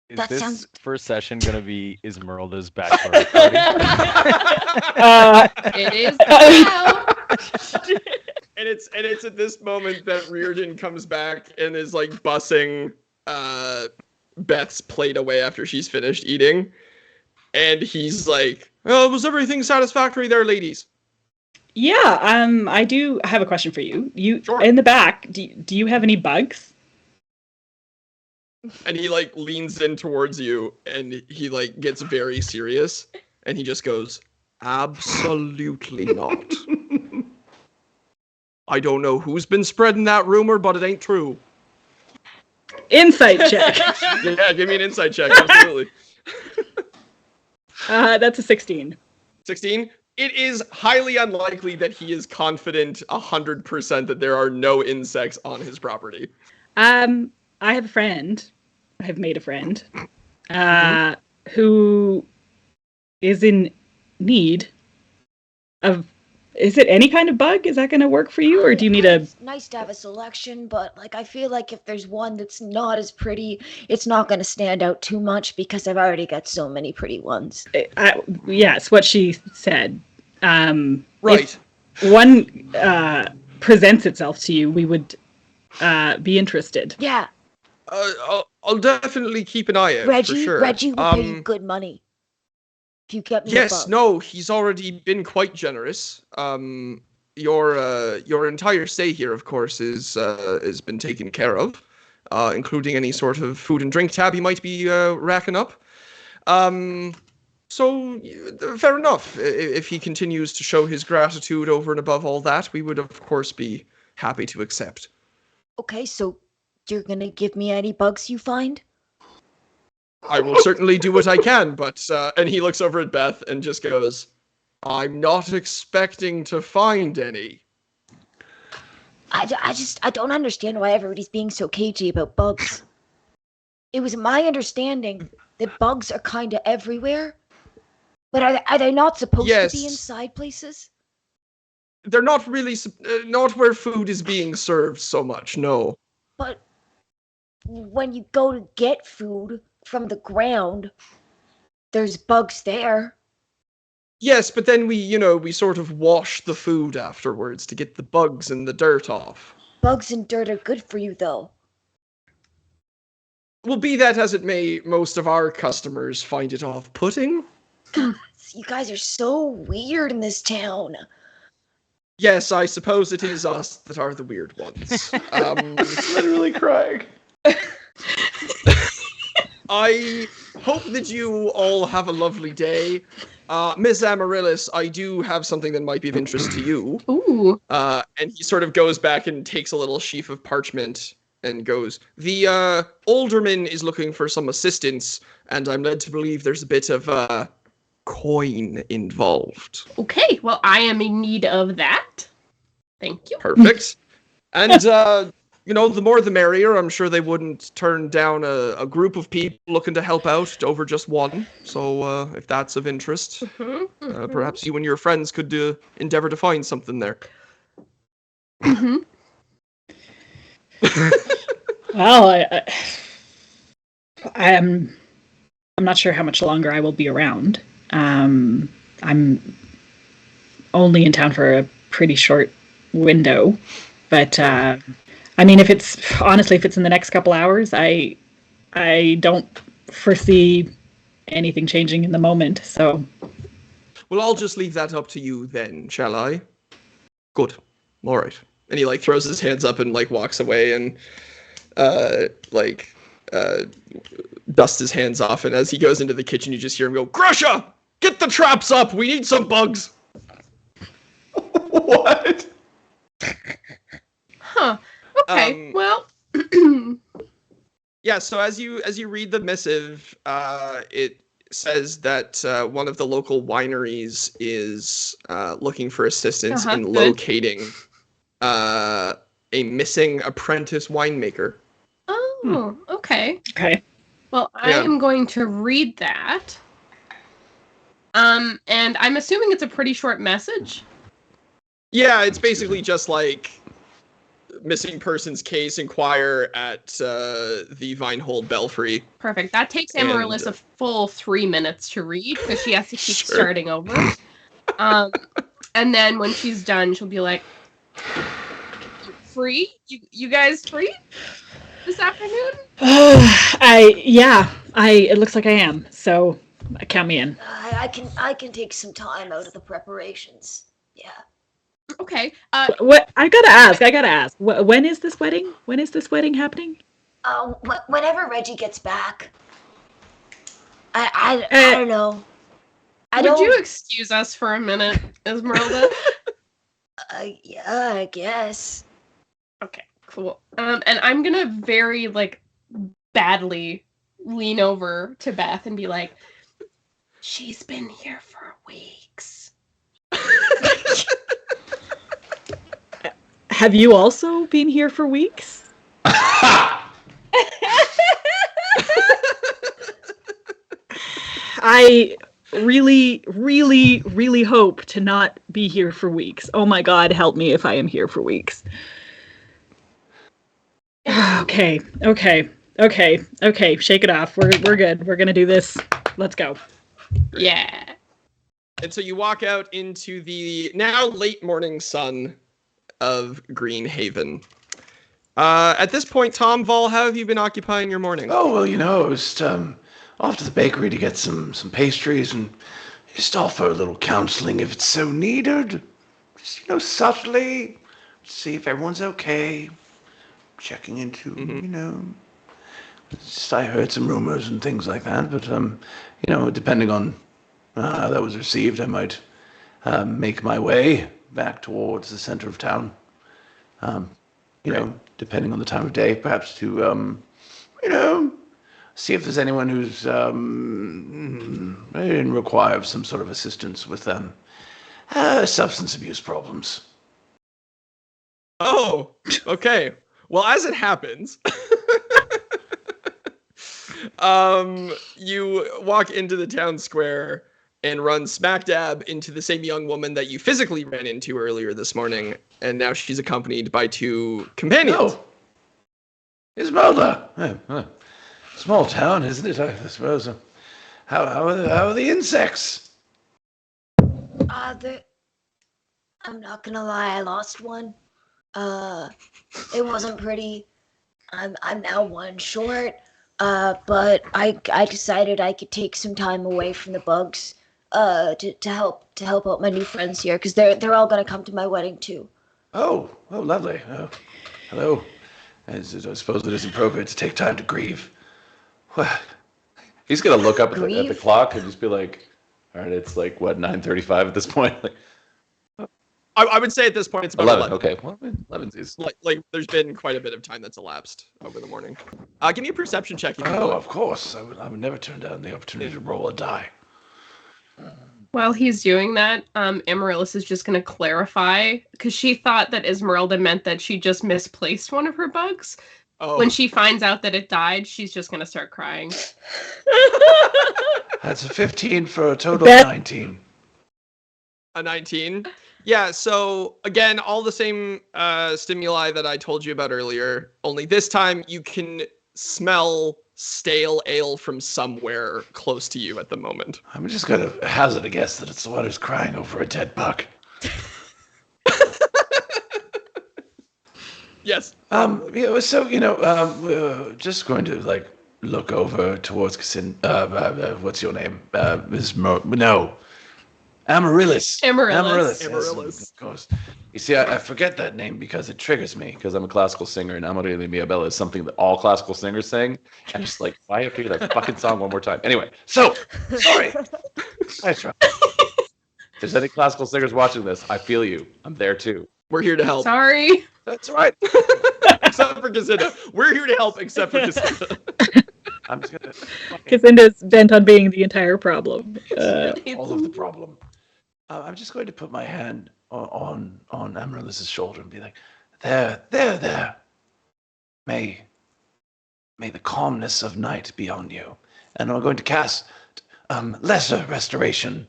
Is That this sounds- first session gonna be ISMERLDA's bachelorette party? It is now. And it's at this moment that Reardon comes back and is like bussing Beth's plate away after she's finished eating. And he's like, "Oh, was everything satisfactory there, ladies?" Yeah, I do have a question for you. Sure. In the back, do you have any bugs? And he like leans in towards you and he like gets very serious and he just goes, "Absolutely not. I don't know who's been spreading that rumor, but it ain't true." Insight check. Yeah, give me an insight check, absolutely. That's a 16. 16? It is highly unlikely that he is confident 100% that there are no insects on his property. I have a friend. I have made a friend who is in need of. Is it any kind of bug? Is that going to work for you, or do you need a? It's nice to have a selection, but like I feel like if there's one that's not as pretty, it's not going to stand out too much because I've already got so many pretty ones. Yes, what she said. Right. If one presents itself to you, we would be interested. Yeah, I'll definitely keep an eye out, for sure. Reggie will pay you good money if you get me a Yes, bug. no, he's already been quite generous. Your entire stay here, of course, is been taken care of, including any sort of food and drink tab you might be racking up. So fair enough. If he continues to show his gratitude over and above all that, we would of course be happy to accept. Okay, so you're gonna give me any bugs you find? I will certainly do what I can, but and he looks over at Beth and just goes, "I'm not expecting to find any." I don't understand why everybody's being so cagey about bugs. It was my understanding that bugs are kind of everywhere, but are they not supposed to be Yes. inside places? They're not really not where food is being served so much. No. But when you go to get food from the ground, there's bugs there. Yes, but then we sort of wash the food afterwards to get the bugs and the dirt off. Bugs and dirt are good for you, though. Well, be that as it may, most of our customers find it off-putting. You guys are so weird in this town. Yes, I suppose it is us that are the weird ones. Literally crying. I hope that you all have a lovely day. Miss AMARYLLIS, I do have something that might be of interest to you. Ooh. And he sort of goes back and takes a little sheaf of parchment and goes, "The alderman is looking for some assistance, and I'm led to believe there's a bit of coin involved." Okay, well, I am in need of that. Thank you. Perfect. And, the more the merrier. I'm sure they wouldn't turn down a group of people looking to help out over just one. So if that's of interest, perhaps you and your friends could endeavor to find something there. Mm-hmm. Well, I'm not sure how much longer I will be around. I'm only in town for a pretty short window, but I mean, if it's in the next couple hours, I don't foresee anything changing in the moment. So, Well, I'll just leave that up to you then, shall I? Good. All right. And he like throws his hands up and like walks away and dusts his hands off. And as he goes into the kitchen, you just hear him go, "Grusha, get the traps up. We need some bugs." What? Huh. Okay. Well. Yeah. So as you read the missive, it says that one of the local wineries is looking for assistance in locating a missing apprentice winemaker. Oh, okay. Okay. Well, I am going to read that. And I'm assuming it's a pretty short message. Yeah, it's basically just like missing persons case, inquire at the Vinehold Belfry. Perfect. That takes Amaryllis a full 3 minutes to read because she has to keep starting over. And then when she's done, she'll be like, "Free? You guys free this afternoon?" It looks like I am. So count me in. I can take some time out of the preparations. Yeah. Okay. What I gotta ask. When is this wedding? When is this wedding happening? Whenever Reggie gets back. I don't know. Would you excuse us for a minute, Esmeralda? Yeah, I guess. Okay, cool. And I'm gonna very badly lean over to Beth and be like, "She's been here for weeks." Have you also been here for weeks? I really, really, really hope to not be here for weeks. Oh my God, help me if I am here for weeks. Okay. Shake it off. We're good. We're gonna do this. Let's go. Yeah. And so you walk out into the now late morning sun of Green Haven. At this point, TOMVALL, how have you been occupying your morning? Oh, well, I was off to the bakery to get some pastries and just offer a little counseling if it's so needed. Just, subtly, see if everyone's okay. Checking into, just I heard some rumors and things like that, but, depending on how that was received, I might make my way back towards the center of town. Depending on the time of day, perhaps to, see if there's anyone who's in require of some sort of assistance with substance abuse problems. Oh, okay. Well, as it happens, you walk into the town square and run smack dab into the same young woman that you physically ran into earlier this morning, and now she's accompanied by 2 companions. Oh, Ismerlda. Small town, isn't it? I suppose. How are the insects? I'm not gonna lie, I lost one. It wasn't pretty. I'm now 1 short. But I decided I could take some time away from the bugs. To help out my new friends here, because they're all gonna come to my wedding too. Oh, lovely. Hello. I suppose it is appropriate to take time to grieve. He's gonna look up at the clock and just be like, "All right, it's 9:35 at this point." I would say at this point it's about 11. Okay, well, 11 is there's been quite a bit of time that's elapsed over the morning. Give me a perception check. Of course. I would never turn down the opportunity to roll a die. While he's doing that, Amaryllis is just going to clarify, because she thought that Esmeralda meant that she just misplaced one of her bugs. Oh. When she finds out that it died, she's just going to start crying. That's a 15 for a total of 19. A 19? Yeah, so again, all the same stimuli that I told you about earlier, only this time you can smell stale ale from somewhere close to you at the moment. I'm just going to hazard a guess that it's the one who's crying over a dead bug. Yes. We're just going to look over towards Kassinda. What's your name? Amaryllis. Amaryllis. Yes, Amaryllis. of course. You see, I forget that name because it triggers me. Because I'm a classical singer, and Amaryllis Mia Bella is something that all classical singers sing. And it's like, why have to hear that fucking song one more time? Anyway, So, sorry. Nice try. if there's any classical singers watching this, I feel you. I'm there too. We're here to help. Sorry. That's right. Except for Kassinda. We're here to help except for Kassinda. I'm just gonna. Kassinda's bent on being the entire problem. All of the problem. I'm just going to put my hand on Amaryllis's shoulder and be like, there. May the calmness of night be on you. And I'm going to cast lesser restoration,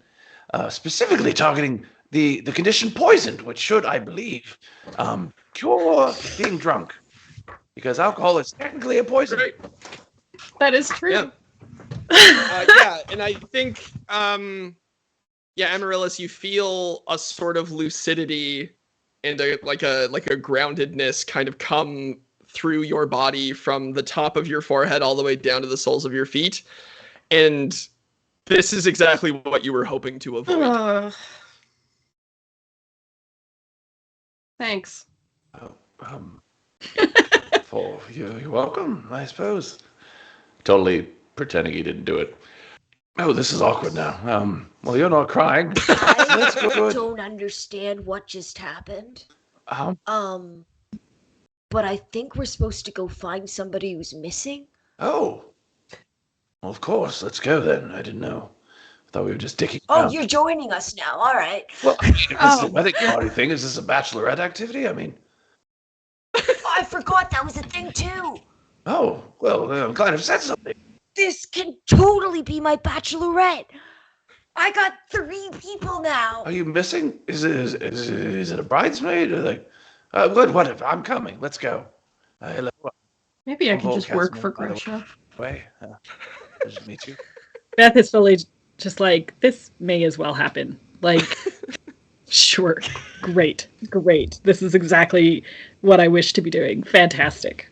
specifically targeting the condition poisoned, which should, I believe, cure being drunk. Because alcohol is technically a poison. Right. That is true. Yeah. Yeah, and I think, Amaryllis, you feel a sort of lucidity and a groundedness kind of come through your body from the top of your forehead all the way down to the soles of your feet. And this is exactly what you were hoping to avoid. Thanks. You're welcome, I suppose. Totally pretending he didn't do it. Oh, this is awkward now. Well, you're not crying. I good. don't understand what just happened. Um, But I think we're supposed to go find somebody who's missing. oh. Well, of course. Let's go then. I didn't know. I thought we were just dicking Oh, around. you're joining us now. All right. Well, I mean, is this a wedding party thing? Is this a bachelorette activity? I mean, Oh, I forgot that was a thing too. oh, well, I'm glad I've said something. This can totally be my bachelorette. I got 3 people now. Are you missing? Is it a bridesmaid? Or like, good, whatever. I'm coming. Let's go. Hello. Maybe I can TOMVALL, just work KAZAMIR, for by the Grisha. way. Pleasure to meet you. Beth is fully just like, this may as well happen. Like, sure. Great. This is exactly what I wish to be doing. Fantastic.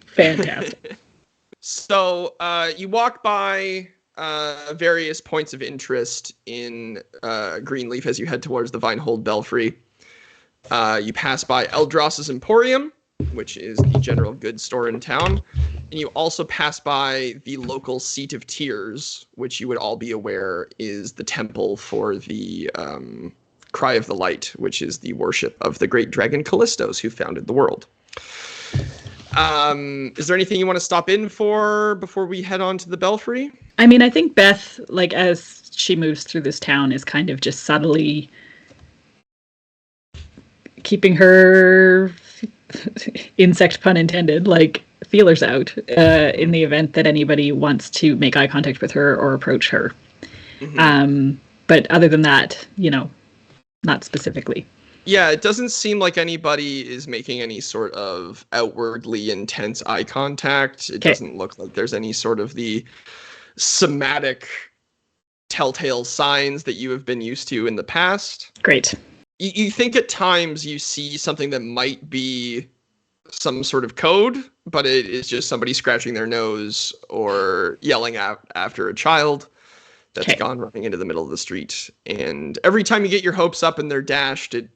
So you walk by various points of interest in Greenleaf as you head towards the Vinehold Belfry. You pass by Eldross's Emporium, which is the general goods store in town. And you also pass by the local Seat of Tears, which you would all be aware is the temple for the Cry of the Light, which is the worship of the great dragon Callistos, who founded the world. Is there anything you want to stop in for before we head on to the Belfry? I mean, I think Beth, like, as she moves through this town, is kind of just subtly keeping her insect pun intended, like, feelers out in the event that anybody wants to make eye contact with her or approach her. Mm-hmm. But other than that, not specifically. Yeah, it doesn't seem like anybody is making any sort of outwardly intense eye contact. It doesn't look like there's any sort of the somatic telltale signs that you have been used to in the past. Great. You think at times you see something that might be some sort of code, but it is just somebody scratching their nose or yelling out after a child that's gone running into the middle of the street. And every time you get your hopes up and they're dashed, it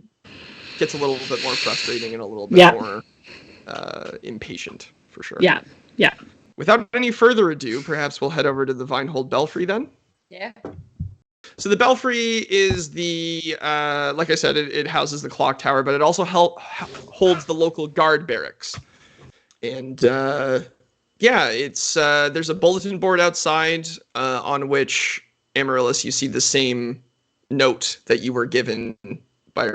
gets a little bit more frustrating and a little bit more impatient, for sure. Yeah. Without any further ado, perhaps we'll head over to the Vinehold Belfry then. Yeah. So the Belfry is the, like I said, it houses the clock tower, but it also holds the local guard barracks. And it's there's a bulletin board outside on which, Amaryllis, you see the same note that you were given by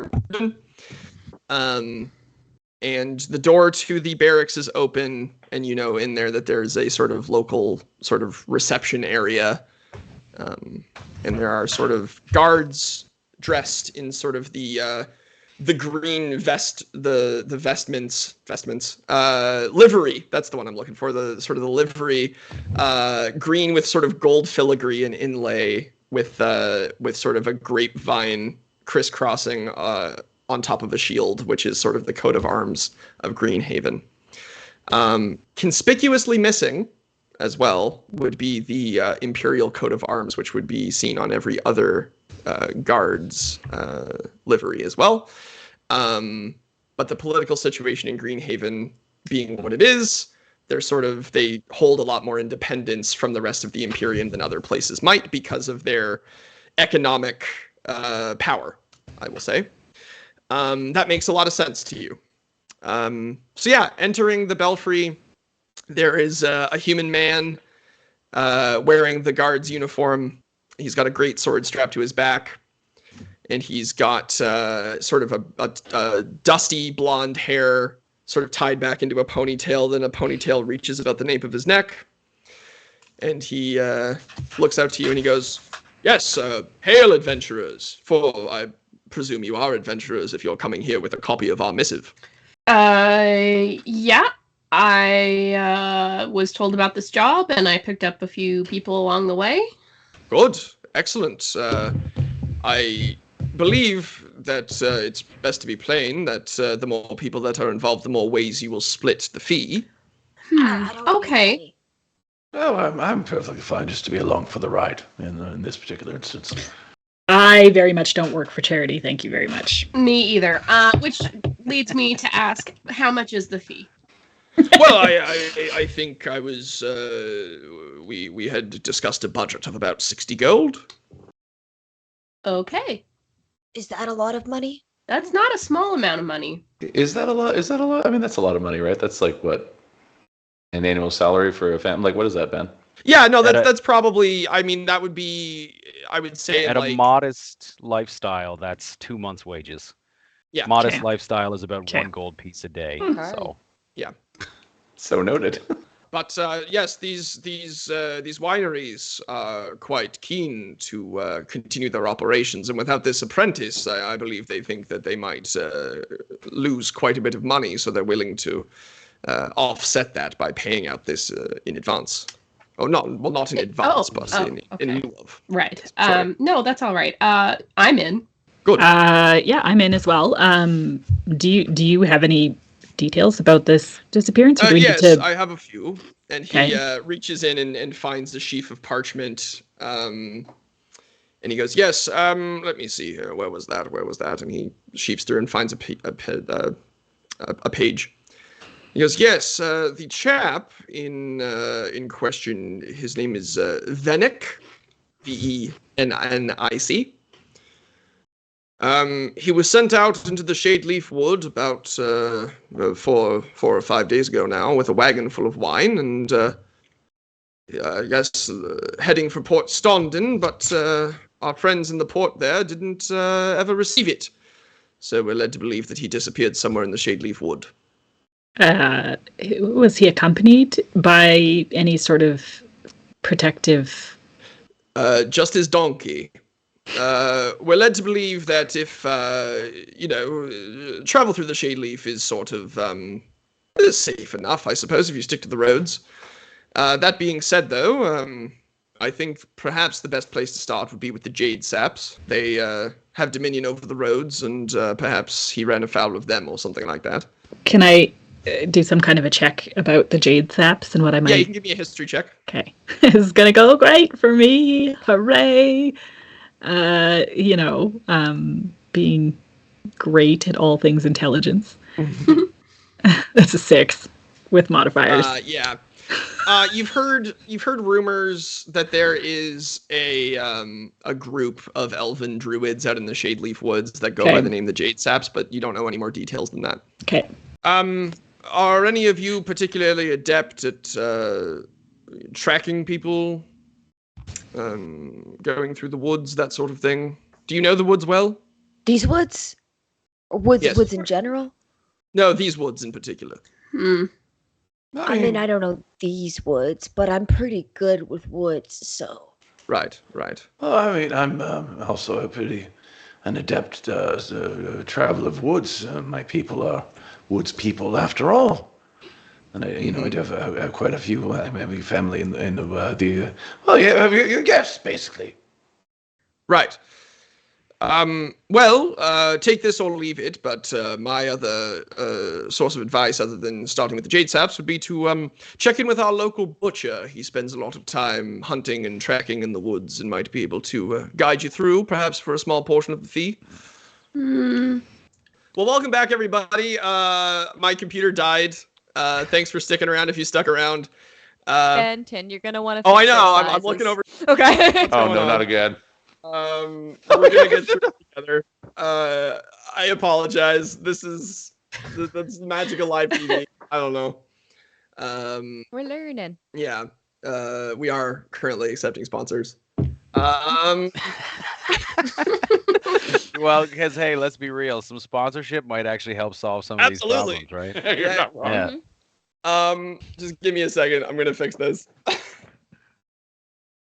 and the door to the barracks is open, and in there that there's a sort of local sort of reception area. And there are sort of guards dressed in sort of the green vest, the vestments, livery. That's the one I'm looking for. The sort of the livery, green with sort of gold filigree and inlay with sort of a grapevine crisscrossing on top of a shield, which is sort of the coat of arms of Greenhaven. Conspicuously missing as well would be the imperial coat of arms, which would be seen on every other guards livery as well. But the political situation in Greenhaven being what it is, they hold a lot more independence from the rest of the Imperium than other places might because of their economic power, I will say. That makes a lot of sense to you. So yeah, entering the belfry, there is a human man wearing the guard's uniform. He's got a great sword strapped to his back, and he's got sort of a dusty blonde hair sort of tied back into a ponytail. Then a ponytail reaches about the nape of his neck, and he looks out to you and he goes, "Yes, hail adventurers, for I presume you are adventurers if you're coming here with a copy of our missive." Yeah. I was told about this job, and I picked up a few people along the way. Good. Excellent. I believe that it's best to be plain that the more people that are involved, the more ways you will split the fee. Okay. Oh, I'm perfectly fine just to be along for the ride in this particular instance. I very much don't work for charity. Thank you very much. Me either. Which leads me to ask, how much is the fee? Well, I think I was we had discussed a budget of about 60 gold. Okay. Is that a lot of money? That's not a small amount of money. Is that a lot? Is that a lot? I mean, that's a lot of money, right? That's like what? An annual salary for a family? Like, what is that, Ben? Yeah, no, that's probably, I mean, that would be, I would say At a modest lifestyle, that's 2 months' wages. Yeah. Modest lifestyle is about 1 gold piece a day. So. Yeah. So noted. But yes, these wineries are quite keen to continue their operations, and without this apprentice, I believe they think that they might lose quite a bit of money, so they're willing to offset that by paying out this in advance. Oh, not in advance, but in lieu of. Right. No, that's all right. I'm in. Good. Yeah, I'm in as well. Do you have any details about this disappearance? Yes, I have a few. And he reaches in and finds a sheaf of parchment. And he goes, "Yes, let me see here. Where was that? And he sheafs through and finds a page. He goes, "Yes, the chap in question, his name is Venick, Vennic. He was sent out into the Shade Leaf Wood about 4 or 5 days ago now with a wagon full of wine, and I guess heading for Port Stondon, but our friends in the port there didn't ever receive it. So we're led to believe that he disappeared somewhere in the Shade Leaf Wood." Was he accompanied by any sort of protective? Just his donkey. We're led to believe that if, travel through the Shade Leaf is sort of safe enough, I suppose, if you stick to the roads. That being said, though, I think perhaps the best place to start would be with the Jade Saps. They have dominion over the roads, and perhaps he ran afoul of them or something like that. Can I do some kind of a check about the Jade Saps and what I might... Yeah, you can give me a history check. Okay. This is going to go great for me. Hooray. Being great at all things intelligence. That's a 6 with modifiers. Yeah. You've heard rumors that there is a group of elven druids out in the Shade Leaf Woods that go by the name the Jade Saps, but you don't know any more details than that. Okay. Are any of you particularly adept at tracking people? Going through the woods, that sort of thing. Do you know the woods well? These woods? Or woods, Yes. woods in general? No, these woods in particular. I mean, I don't know these woods, but I'm pretty good with woods, so... Right. Well, I mean, I'm also an adept traveler of woods. My people are woods people, after all. And I do have quite a few family in the yes, basically. Right. Well, take this or leave it, but my other source of advice, other than starting with the jade saps, would be to check in with our local butcher. He spends a lot of time hunting and tracking in the woods and might be able to guide you through, perhaps for a small portion of the fee. Well, welcome back, everybody. My computer died. Thanks for sticking around if you stuck around. Benton, you're gonna want to. Oh, I know. I'm looking over. Okay. Oh no, not again. We're gonna get through it together. I apologize. That's the magic of live TV. I don't know. We're learning. Yeah. We are currently accepting sponsors. Well, because hey, let's be real. Some sponsorship might actually help solve some of these Absolutely. problems, right? You're not wrong. Yeah. Just give me a second. I'm gonna fix this.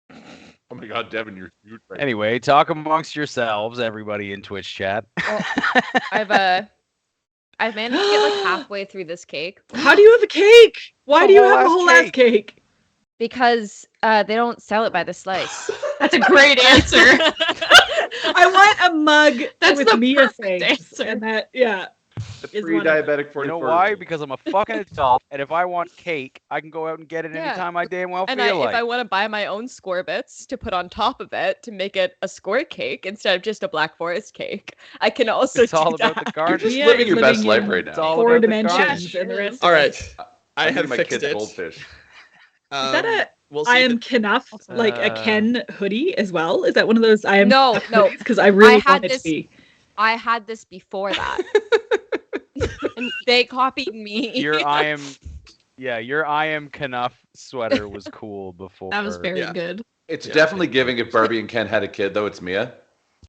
Oh my God, Devin, you're huge. Right Anyway, talk amongst yourselves, everybody in Twitch chat. Well, I've managed to get like halfway through this cake How do you have a cake? Why A do you whole have a ass whole ass cake? because they don't sell it by the slice. That's a great answer. I want a mug That's with the Mia perfect things. answer. And that, yeah. The is pre-diabetic 44. You know why? Because I'm a fucking adult, and if I want cake, I can go out and get it Yeah. anytime I damn well And feel like. if I want to buy my own score bits to put on top of it to make it a score cake instead of just a Black Forest cake, I can also It's do all that. about the You're garden. just Mia living is your best living life in right It's now. all Four about the dimensions garden. and the rest. All right. I I'm have eating my fixed kid's it. goldfish. Is that a We'll see I if am it- Knuff, like a Uh, Ken hoodie as well? Is that one of those I am No, no. because I really had want it to this- be. I had this before that. And they copied me. Your I am Knuff sweater was cool before. That was very Yeah. good. It's Yeah. definitely giving if Barbie and Ken had a kid, though. It's Mia.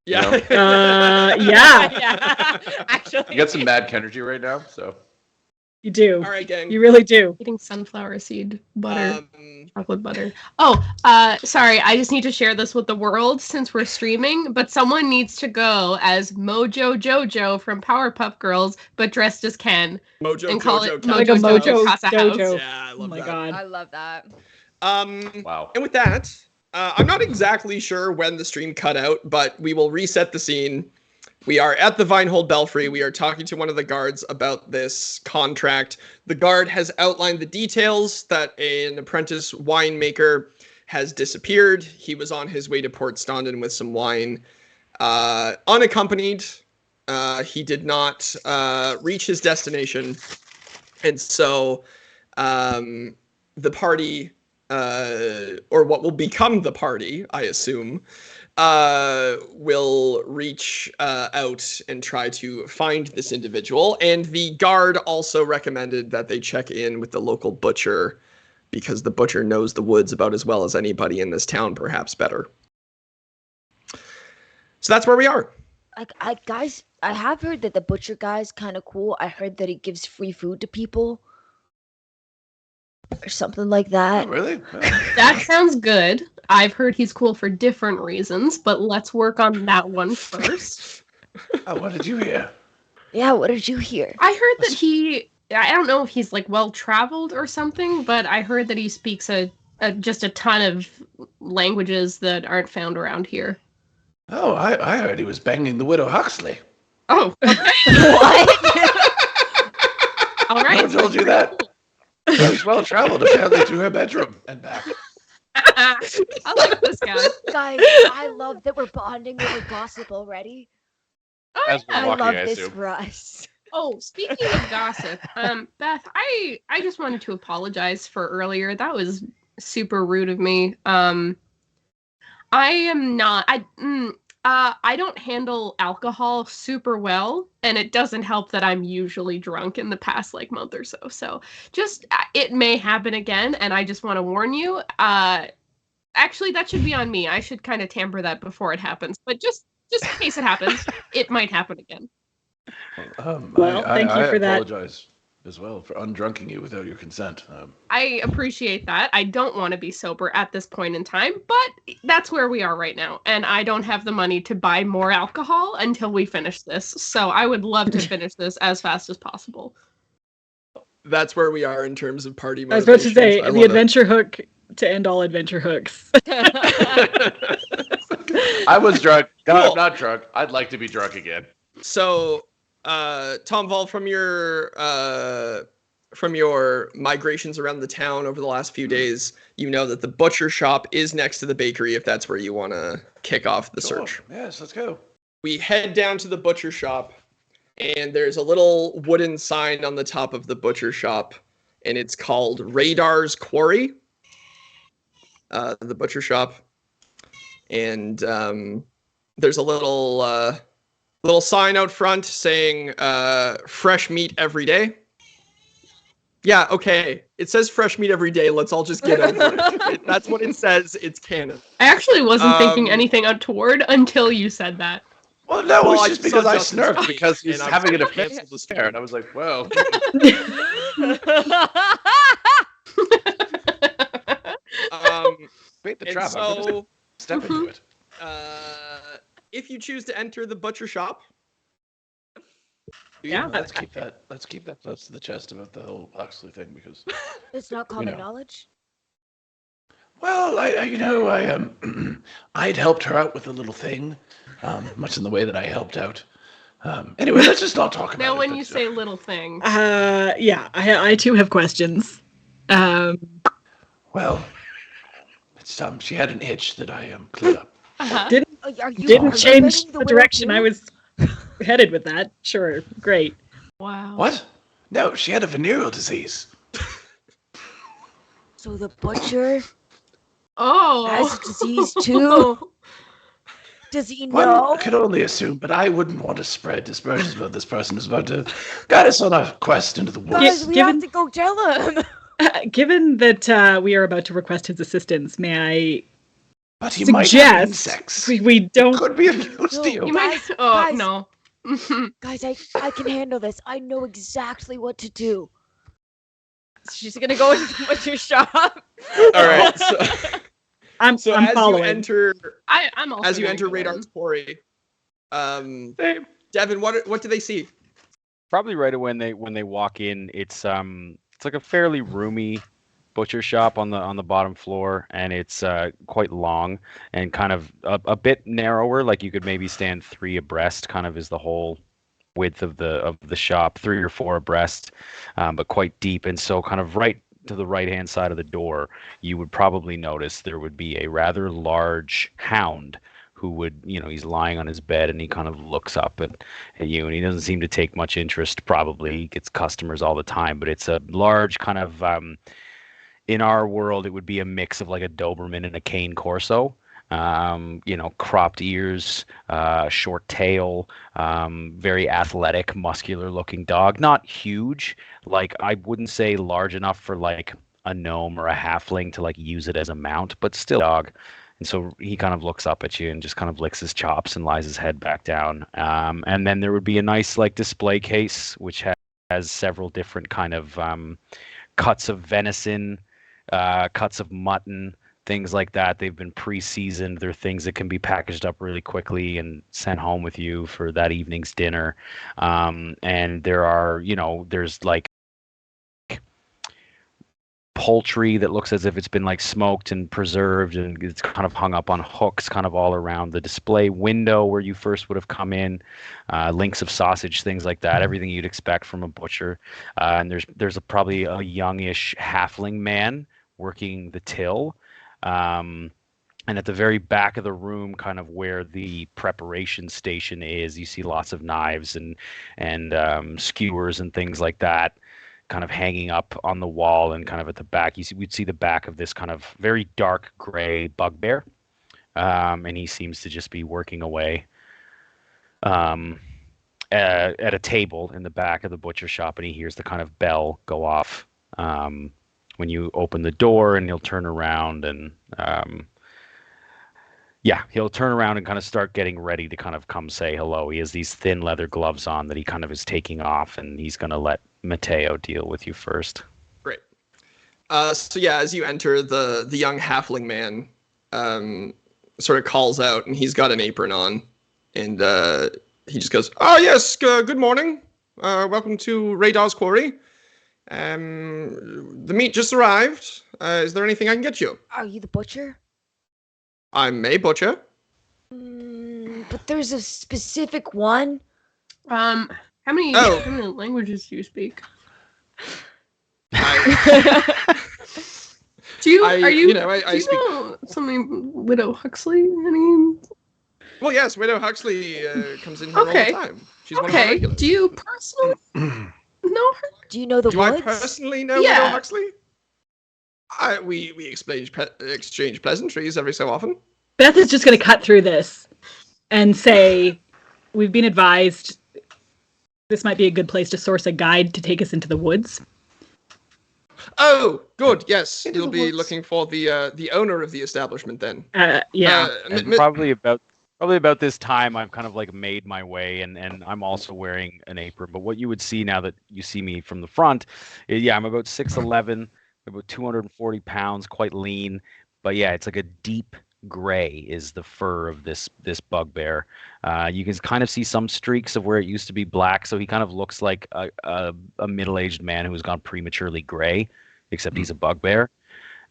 Yeah. Yeah, yeah. Actually. You got some mad Kenergy right now, so. you do. All right, gang. You really do. Eating sunflower seed butter, Um, chocolate butter. Oh, sorry. I just need to share this with the world since we're streaming. But someone needs to go as Mojo Jojo from Powerpuff Girls, but dressed as Ken, Mojo and call Jojo it Cat Like a Mojo Mojo Casa Dojo. House. Yeah, I love Oh my that. god. I love that. Wow. And with that, I'm not exactly sure when the stream cut out, but we will reset the scene. We are at the Vinehold Belfry. We are talking to one of the guards about this contract. The guard has outlined the details that an apprentice winemaker has disappeared. He was on his way to Port Stondon with some wine, unaccompanied. He did not reach his destination. And so the party, or what will become the party, I assume, will reach out and try to find this individual. And the guard also recommended that they check in with the local butcher because the butcher knows the woods about as well as anybody in this town, perhaps better. So that's where we are. Guys, I have heard that the butcher guy's kind of cool. I heard that he gives free food to people. Or something like Oh, that. really? That sounds good. I've heard he's cool for different reasons, but let's work on that one first. Oh, what did you hear? Yeah, what did you hear? I heard that I don't know if he's like well traveled or something, but I heard that he speaks just a ton of languages that aren't found around here. Oh, I heard he was banging the widow Huxley. Oh, What? all right. Who told you that? I was well traveled, apparently, to her bedroom and back. I like this guy. Guys, I love that we're bonding over gossip already. Oh, As yeah. we're I lucky, love I this assume. for us. Oh, speaking of gossip, Beth, I just wanted to apologize for earlier. That was super rude of me. I am not. I don't handle alcohol super well, and it doesn't help that I'm usually drunk in the past like month or so. So just it may happen again, and I just want to warn you. Actually, that should be on me. I should kind of tamper that before it happens. But just in case it happens, it might happen again. Well, thank you for I that. apologize as well for undrunking you without your consent. I appreciate that. I don't want to be sober at this point in time, but that's where we are right now. And I don't have the money to buy more alcohol until we finish this. So I would love to finish this as fast as possible. That's where we are in terms of party I was about to motivations. say I love the it. adventure hook to end all adventure hooks. I was drunk. God, Cool. I'm not drunk. I'd like to be drunk again. So, TOMVALL, from your migrations around the town over the last few days, you know that the butcher shop is next to the bakery if that's where you want to kick off the search. Yes, let's go. We head down to the butcher shop, and there's a little wooden sign on the top of the butcher shop, and it's called Radar's Quarry, the butcher shop. And there's a little sign out front saying fresh meat every day. Yeah, okay. It says fresh meat every day. Let's all just get over it. That's what it says. It's canon. I actually wasn't thinking anything untoward until you said that. Well, no, Well, it's I just saw because I Justin's snurked tweet, because He's and I'm having an canceled offensive the stare, and I was like, whoa. Bait the And trap. I'm gonna so, step into it. if you choose to enter the butcher shop, Yeah. Let's keep that close to the chest about the whole Huxley thing because. It's not common know. knowledge. Well, I'd helped her out with a little thing, much in the way that I helped out. Anyway, let's just not talk about it. Now, when but, you say little things, Yeah, I too have questions. well, it's she had an itch that I cleared up. Didn't Are you didn't change bending the widow direction too? I was headed with that. Sure, great. wow. What? No, she had a venereal disease. So the butcher has Oh. a disease too. Does he know? One could only assume, but I wouldn't want to spread dispersions about this person who's about to guide us on a quest into the woods. Guys, we given- have to go tell him. Given that we are about to request his assistance, may But I he might have suggest insects. we don't. Could be of use No, to you. You might. Guys, Oh guys. no. Guys, I can handle this. I know exactly what to do. She's gonna go into the butcher shop. all right. So, I'm as following. you enter, I'm also. as you gonna enter go in. Radar's Quarry, Same. Devin, what do they see? Probably right away when they walk in, it's like a fairly roomy butcher shop on the bottom floor, and it's quite long and kind of a bit narrower. Like you could maybe stand 3 abreast, kind of is the whole width of the shop, 3 or 4 abreast, but quite deep. And so kind of right to the right hand side of the door, you would probably notice there would be a rather large hound who would, he's lying on his bed and he kind of looks up at you, and he doesn't seem to take much interest. Probably he gets customers all the time, but it's a large kind of, in our world, it would be a mix of like a Doberman and a Cane Corso. Cropped ears, short tail, very athletic, muscular looking dog. Not huge, like I wouldn't say large enough for like a gnome or a halfling to like use it as a mount, but still a dog. And so he kind of looks up at you and just kind of licks his chops and lies his head back down. And then there would be a nice like display case which has several different kind of cuts of venison, cuts of mutton, things like that. They've been pre-seasoned. They're things that can be packaged up really quickly and sent home with you for that evening's dinner. And there are, there's like poultry that looks as if it's been like smoked and preserved, and it's kind of hung up on hooks kind of all around the display window where you first would have come in. Links of sausage, things like that, everything you'd expect from a butcher. And there's probably a youngish halfling man working the till. And at the very back of the room, kind of where the preparation station is, you see lots of knives and skewers and things like that kind of hanging up on the wall. And kind of at the back, we'd see the back of this kind of very dark gray bugbear. And he seems to just be working away at a table in the back of the butcher shop, and he hears the kind of bell go off when you open the door, and he'll turn around and he'll turn around and kind of start getting ready to kind of come say hello. He has these thin leather gloves on that he kind of is taking off, and he's going to let Mateo deal with you first. Great. So yeah, as you enter, the young halfling man sort of calls out, and he's got an apron on, and he just goes, "Oh yes, good morning. Welcome to Radar's Quarry. The meat just arrived. Is there anything I can get you? Are you the butcher? I'm a butcher. But there's a specific one. How many languages do you speak? Do you know something Widow Huxley? Well, yes, Widow Huxley comes in here all the time. She's one of our regulars. Do you personally know her? Do you know the Do woods? I personally know Widow Huxley? We exchange pleasantries every so often. Beth is just going to cut through this and say, we've been advised this might be a good place to source a guide to take us into the woods. Oh, good. Yes, you'll be looking for the owner of the establishment then. Yeah. Probably about this time, I've kind of like made my way, and I'm also wearing an apron. But what you would see now that you see me from the front, I'm about 6'11", about 240 pounds, quite lean. But yeah, it's like a deep gray is the fur of this bugbear. You can kind of see some streaks of where it used to be black, so he kind of looks like a middle-aged man who has gone prematurely gray, except he's a bugbear.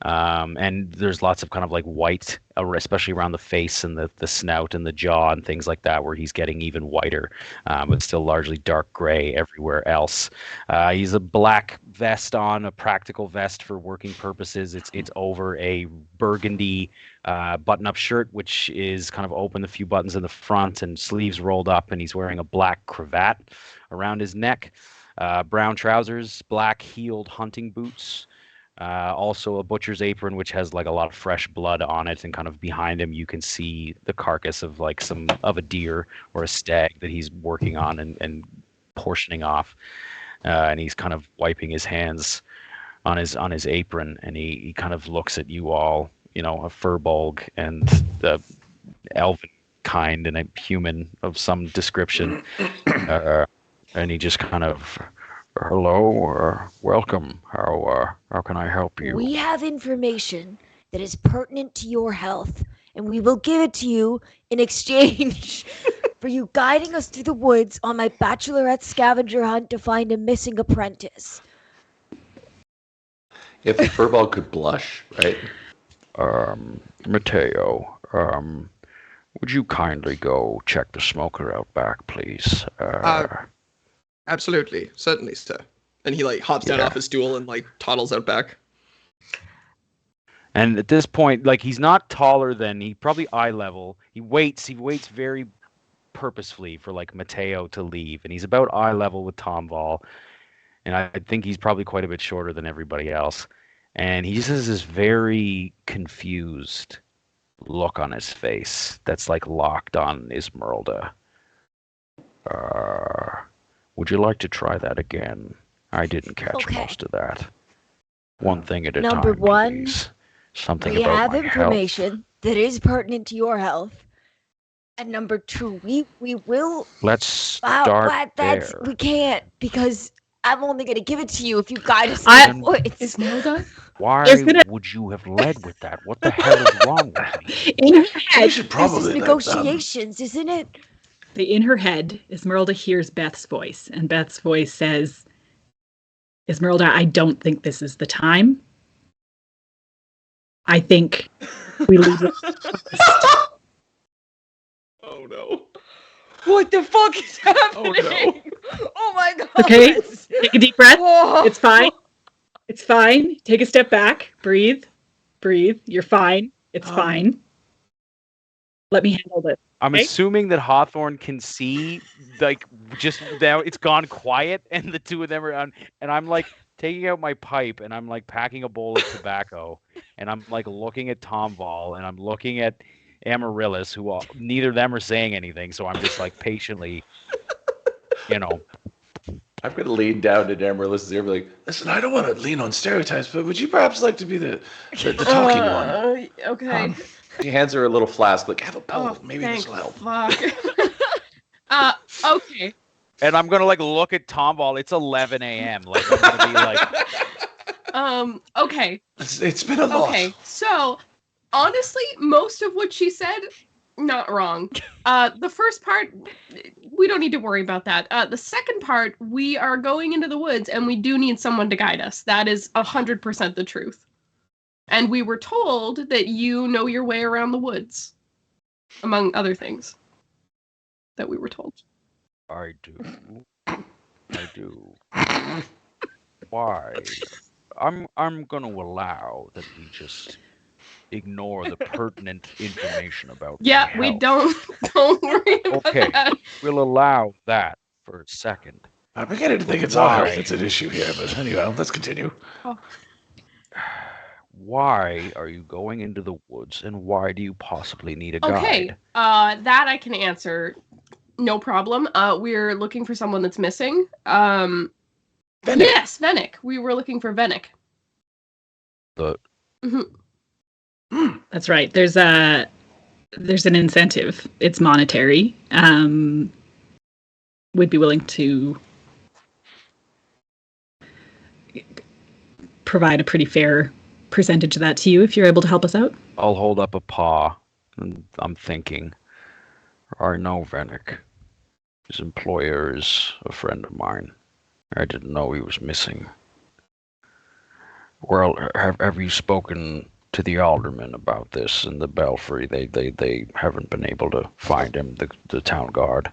And there's lots of kind of like white, especially around the face and the snout and the jaw and things like that, where he's getting even whiter, but still largely dark gray everywhere else. He's a black vest on, a practical vest for working purposes. It's over a burgundy button-up shirt, which is kind of open, a few buttons in the front and sleeves rolled up, and he's wearing a black cravat around his neck, brown trousers, black heeled hunting boots. Also a butcher's apron, which has like a lot of fresh blood on it, and kind of behind him you can see the carcass of like of a deer or a stag that he's working on and portioning off. And he's kind of wiping his hands on his apron, and he kind of looks at you all, a furbolg and the elven kind and a human of some description, and he just kind of, hello, or welcome. How can I help you? We have information that is pertinent to your health, and we will give it to you in exchange for you guiding us through the woods on my bachelorette scavenger hunt to find a missing apprentice. If a furball could blush, right? Mateo, would you kindly go check the smoker out back, please? Absolutely, certainly, sir. And he hops down off his stool and toddles out back. And at this point, he's not taller than, he probably eye level. He waits very purposefully for Mateo to leave, and he's about eye level with TOMVALL. And I think he's probably quite a bit shorter than everybody else. And he just has this very confused look on his face that's locked on ISMERLDA. Would you like to try that again? I didn't catch most of that. One thing at a time, Number one, please. Something we about have my information health. that is pertinent to your health. And number two, we will. Let's start there. We can't, because I'm only going to give it to you if you guide us. ISMERLDA? Why would you have led with that? What the hell is wrong with me? In her head, We should probably this is negotiations, isn't it? in her head, Esmeralda hears Beth's voice, and Beth's voice says, Esmeralda, I don't think this is the time. I think we leave it. Oh no. What the fuck is happening? Oh no. Oh my god. Okay, take a deep breath. Oh. It's fine. It's fine. Take a step back. Breathe. Breathe. You're fine. It's fine. Let me handle this. I'm Okay? assuming that Hawthorne can see, just now it's gone quiet, and the two of them are on, and I'm taking out my pipe, and I'm packing a bowl of tobacco, and I'm looking at TOMVALL, and I'm looking at AMARYLLIS, who neither of them are saying anything, so I'm just talking. I'm going to lean down to Amaryllis' ear and be like, Listen, I don't want to lean on stereotypes, but would you perhaps like to be the talking one? Okay. he hands her a little flask, have a pull. Maybe thank this will help. Fuck. Okay. And I'm gonna look at TOMVALL. It's 11 a.m. I'm gonna be okay. It's been a lot. Okay. So, honestly, most of what she said not wrong. The first part, we don't need to worry about that. The second part, we are going into the woods and we do need someone to guide us. That is 100% the truth. And we were told that you know your way around the woods, among other things that we were told. I do. I do. Why? I'm gonna allow that we just ignore the pertinent information about Yeah, my we health. don't worry about Okay. that. We'll allow that for a second. I'm beginning to think it's our Why? health that's an issue here, but anyway, let's continue. Why are you going into the woods, and why do you possibly need a Okay, guide? that I can answer. No problem. We're looking for someone that's missing. Venick. Yes, Venick. We were looking for Venick. That's right. There's an incentive. It's monetary. We'd be willing to provide a pretty fair percentage of that to you if you're able to help us out. I'll hold up a paw, and I'm thinking, I know Venick. His employer is a friend of mine. I didn't know he was missing. Well, have you spoken to the alderman about this in the belfry? They haven't been able to find him, the town guard.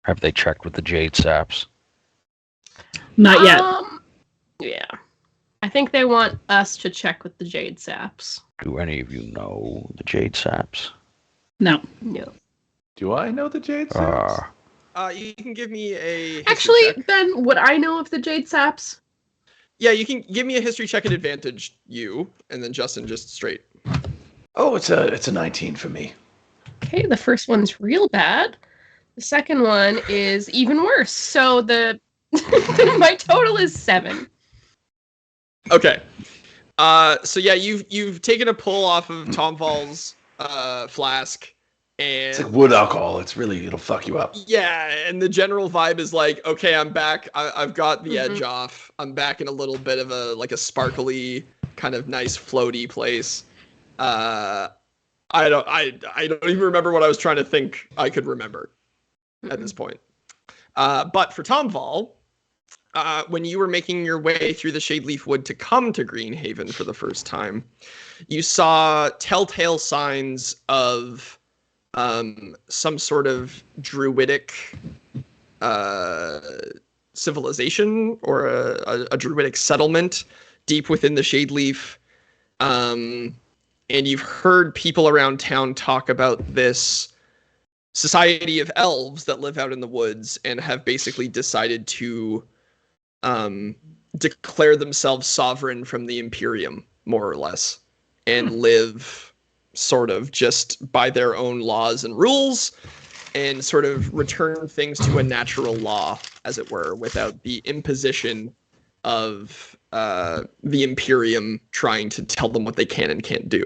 Have they checked with the Jade Saps? Not yet. Yeah. I think they want us to check with the Jade Saps. Do any of you know the Jade Saps? No. No. Do I know the Jade Saps? You can give me a history Actually, check. Ben, would I know of the Jade Saps? Yeah, you can give me a history check at advantage, you, and then Justin just straight. Oh, it's a 19 for me. Okay, the first one's real bad. The second one is even worse. So the my total is 7. Okay. So yeah, you've taken a pull off of TOMVALL's flask, and It's like wood alcohol. It'll fuck you up. yeah, and the general vibe is like, okay, I'm back. I've got the edge off. I'm back in a little bit of a sparkly, kind of nice floaty place. I don't even remember what I was trying to think I could remember at this point. But for TOMVALL, when you were making your way through the Shadeleaf Wood to come to Greenhaven for the first time, you saw telltale signs of some sort of druidic civilization or a druidic settlement deep within the Shadeleaf. And you've heard people around town talk about this society of elves that live out in the woods and have basically decided to declare themselves sovereign from the Imperium, more or less, and live sort of just by their own laws and rules and sort of return things to a natural law, as it were, without the imposition of the Imperium trying to tell them what they can and can't do,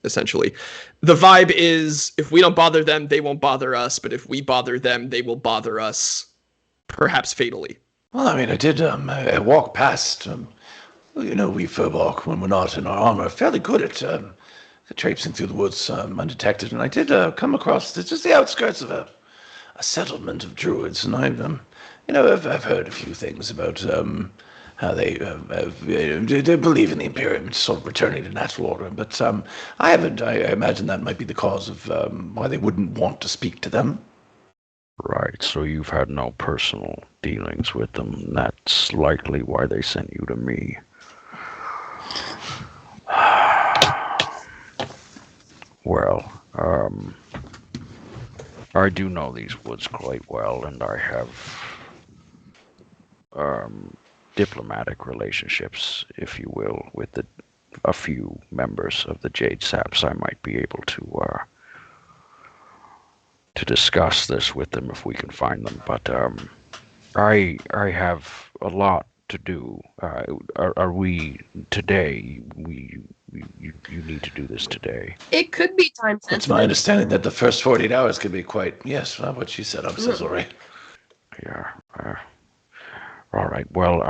essentially. The vibe is, if we don't bother them, they won't bother us, but if we bother them, they will bother us, perhaps fatally. Well, I mean, I did I walk past. We Furbolg, when we're not in our armor, are fairly good at traipsing through the woods undetected. And I did come across just the outskirts of a settlement of druids. And I've heard a few things about how they believe in the Imperium, sort of returning to natural order. But I haven't. I imagine that might be the cause of why they wouldn't want to speak to them. Right, so you've had no personal dealings with them. That's likely why they sent you to me. Well, I do know these woods quite well, and I have diplomatic relationships, if you will, with a few members of the Jade Saps. I might be able to discuss this with them if we can find them, but I have a lot to do. Are we today? You need to do this today. It could be time sensitive. It's my understanding that the first 48 hours could be quite... Yes, what she said. I'm so sorry. Yeah. All right. Well,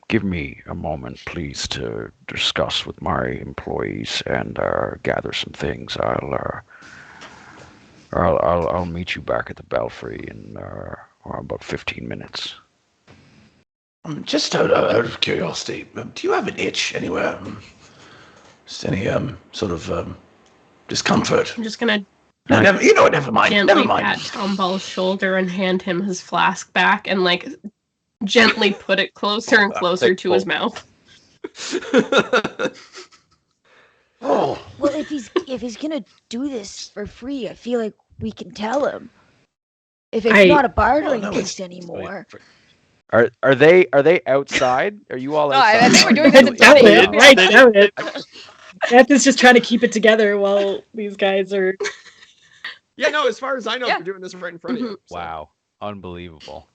give me a moment, please, to discuss with my employees and gather some things. I'll meet you back at the Belfry in about 15 minutes. Just out of curiosity, do you have an itch anywhere? Just any sort of discomfort? I'm just gonna No, never mind. gently Never mind. pat TOMVALL's shoulder and hand him his flask back and like gently put it closer and closer to his mouth. Oh, Well, if he's gonna do this for free, I feel like we can tell him. If it's not a bartering piece anymore. Are they outside? Are you all No, outside? I think we're doing this in Doubt it, Johnny. right? Doubt it. Beth is just trying to keep it together while these guys are. Yeah, no, as far as I know, Yeah. we're doing this right in front of you. So. Wow, unbelievable.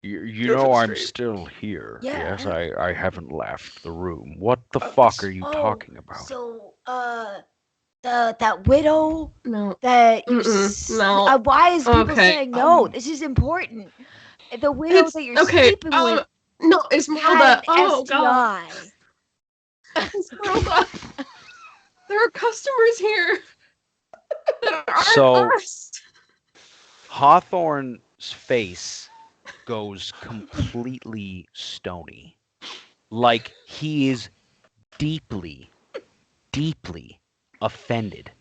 You Go for know the I'm street. still here. Yeah. Yes, I haven't left the room. What the fuck are you talking about? So, that widow No. that you no. why is people Okay, saying no? This is important. The widow It's that you're okay. sleeping with No, had Esmeralda. an Oh god. STI. Esmeralda. There are customers here that aren't So- us. Hawthorne's face goes completely stony. Like he is deeply, deeply offended.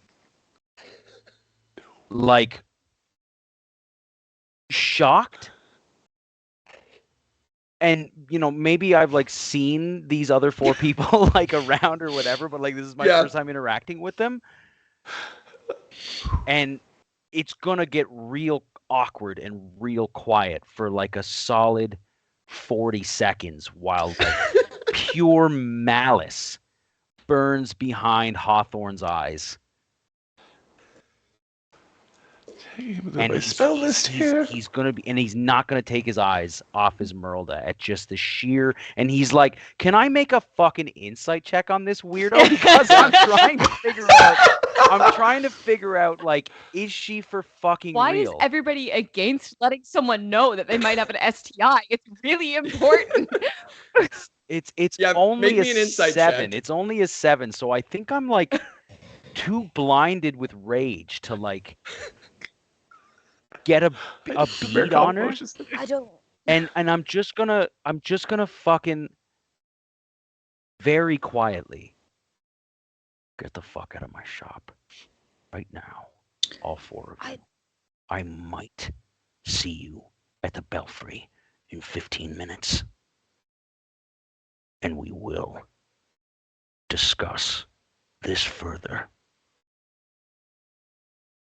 Like shocked. And maybe I've like seen these other four people like around or whatever, but like this is my first time interacting with them. And it's gonna get real awkward and real quiet for like a solid 40 seconds while like pure malice burns behind Hawthorne's eyes. and spell list here. He's gonna be, and he's not gonna take his eyes off Esmeralda at just the sheer. And he's like, "Can I make a fucking insight check on this weirdo?" Because I'm trying to figure out. I'm trying to figure out, like, is she for fucking Why real? is everybody against letting someone know that they might have an STI? It's really important. It's Yeah, only make me an a insight 7. check. It's only a 7. So I think I'm like too blinded with rage to like get a beat on her. I don't. And I'm just gonna fucking very quietly get the fuck out of my shop right now, all four of you. I might see you at the Belfry in 15 minutes, and we will discuss this further.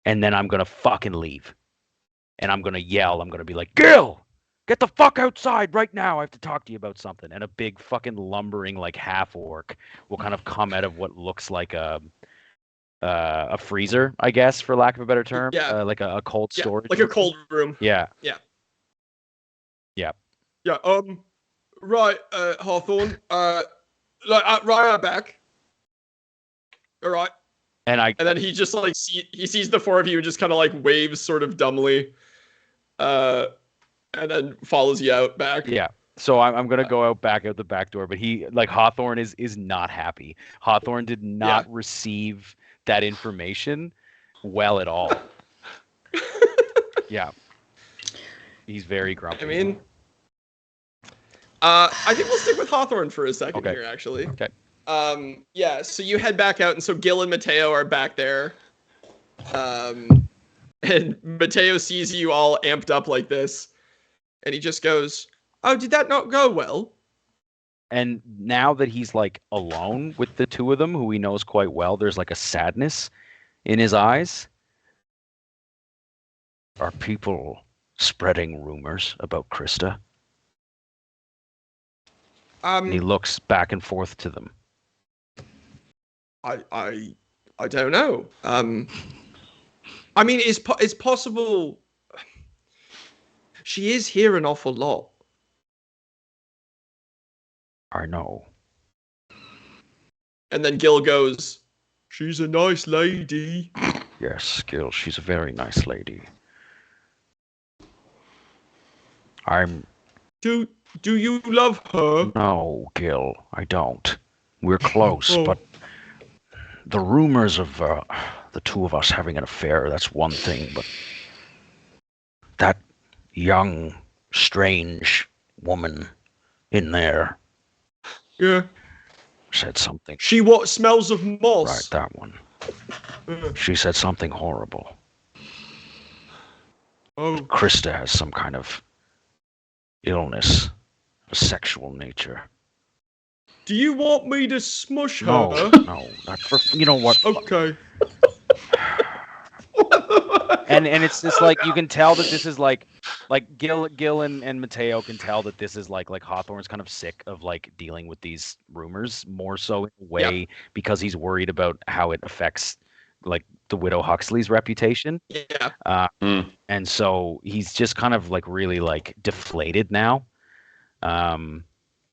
And then I'm gonna fucking leave, and I'm gonna yell. I'm gonna be like, "Gil, get the fuck outside right now! I have to talk to you about something." And a big fucking lumbering like half orc will kind of come out of what looks like a freezer, I guess, for lack of a better term. Yeah. Like a cold storage. like a cold room. Yeah. Yeah. Yeah. Yeah. Right, Hawthorne. Right out back. All right. And then he just like he sees the four of you and just kind of like waves sort of dumbly, and then follows you out back. Yeah. So I'm gonna go back out the back door, but Hawthorne is not happy. Hawthorne did not receive that information well at all. Yeah. He's very grumpy. I mean, I think we'll stick with Hawthorne for a second here, actually. Okay. Yeah, so you head back out, and so Gil and Mateo are back there. And Mateo sees you all amped up like this, and he just goes, "Oh, did that not go well?" And now that he's like alone with the two of them, who he knows quite well, there's like a sadness in his eyes. Are people spreading rumors about Krista? And he looks back and forth to them. I don't know. I mean, it's possible. She is here an awful lot. I know. And then Gil goes, "She's a nice lady." Yes, Gil, she's a very nice lady. Do you love her? No, Gil, I don't. We're close, Oh. but the rumors of the two of us having an affair, that's one thing, but that young, strange woman in there Yeah. said something. She what smells of moss? Right, that one. She said something horrible. Oh. Krista has some kind of illness, a sexual nature. Do you want me to smush her? No, not for. You know what? Okay. And it's just like you can tell that this is like Gil and Mateo can tell that this is like Hawthorne's kind of sick of like dealing with these rumors more so in a way because he's worried about how it affects like the Widow Huxley's reputation. Yeah. And so he's just kind of like really like deflated now.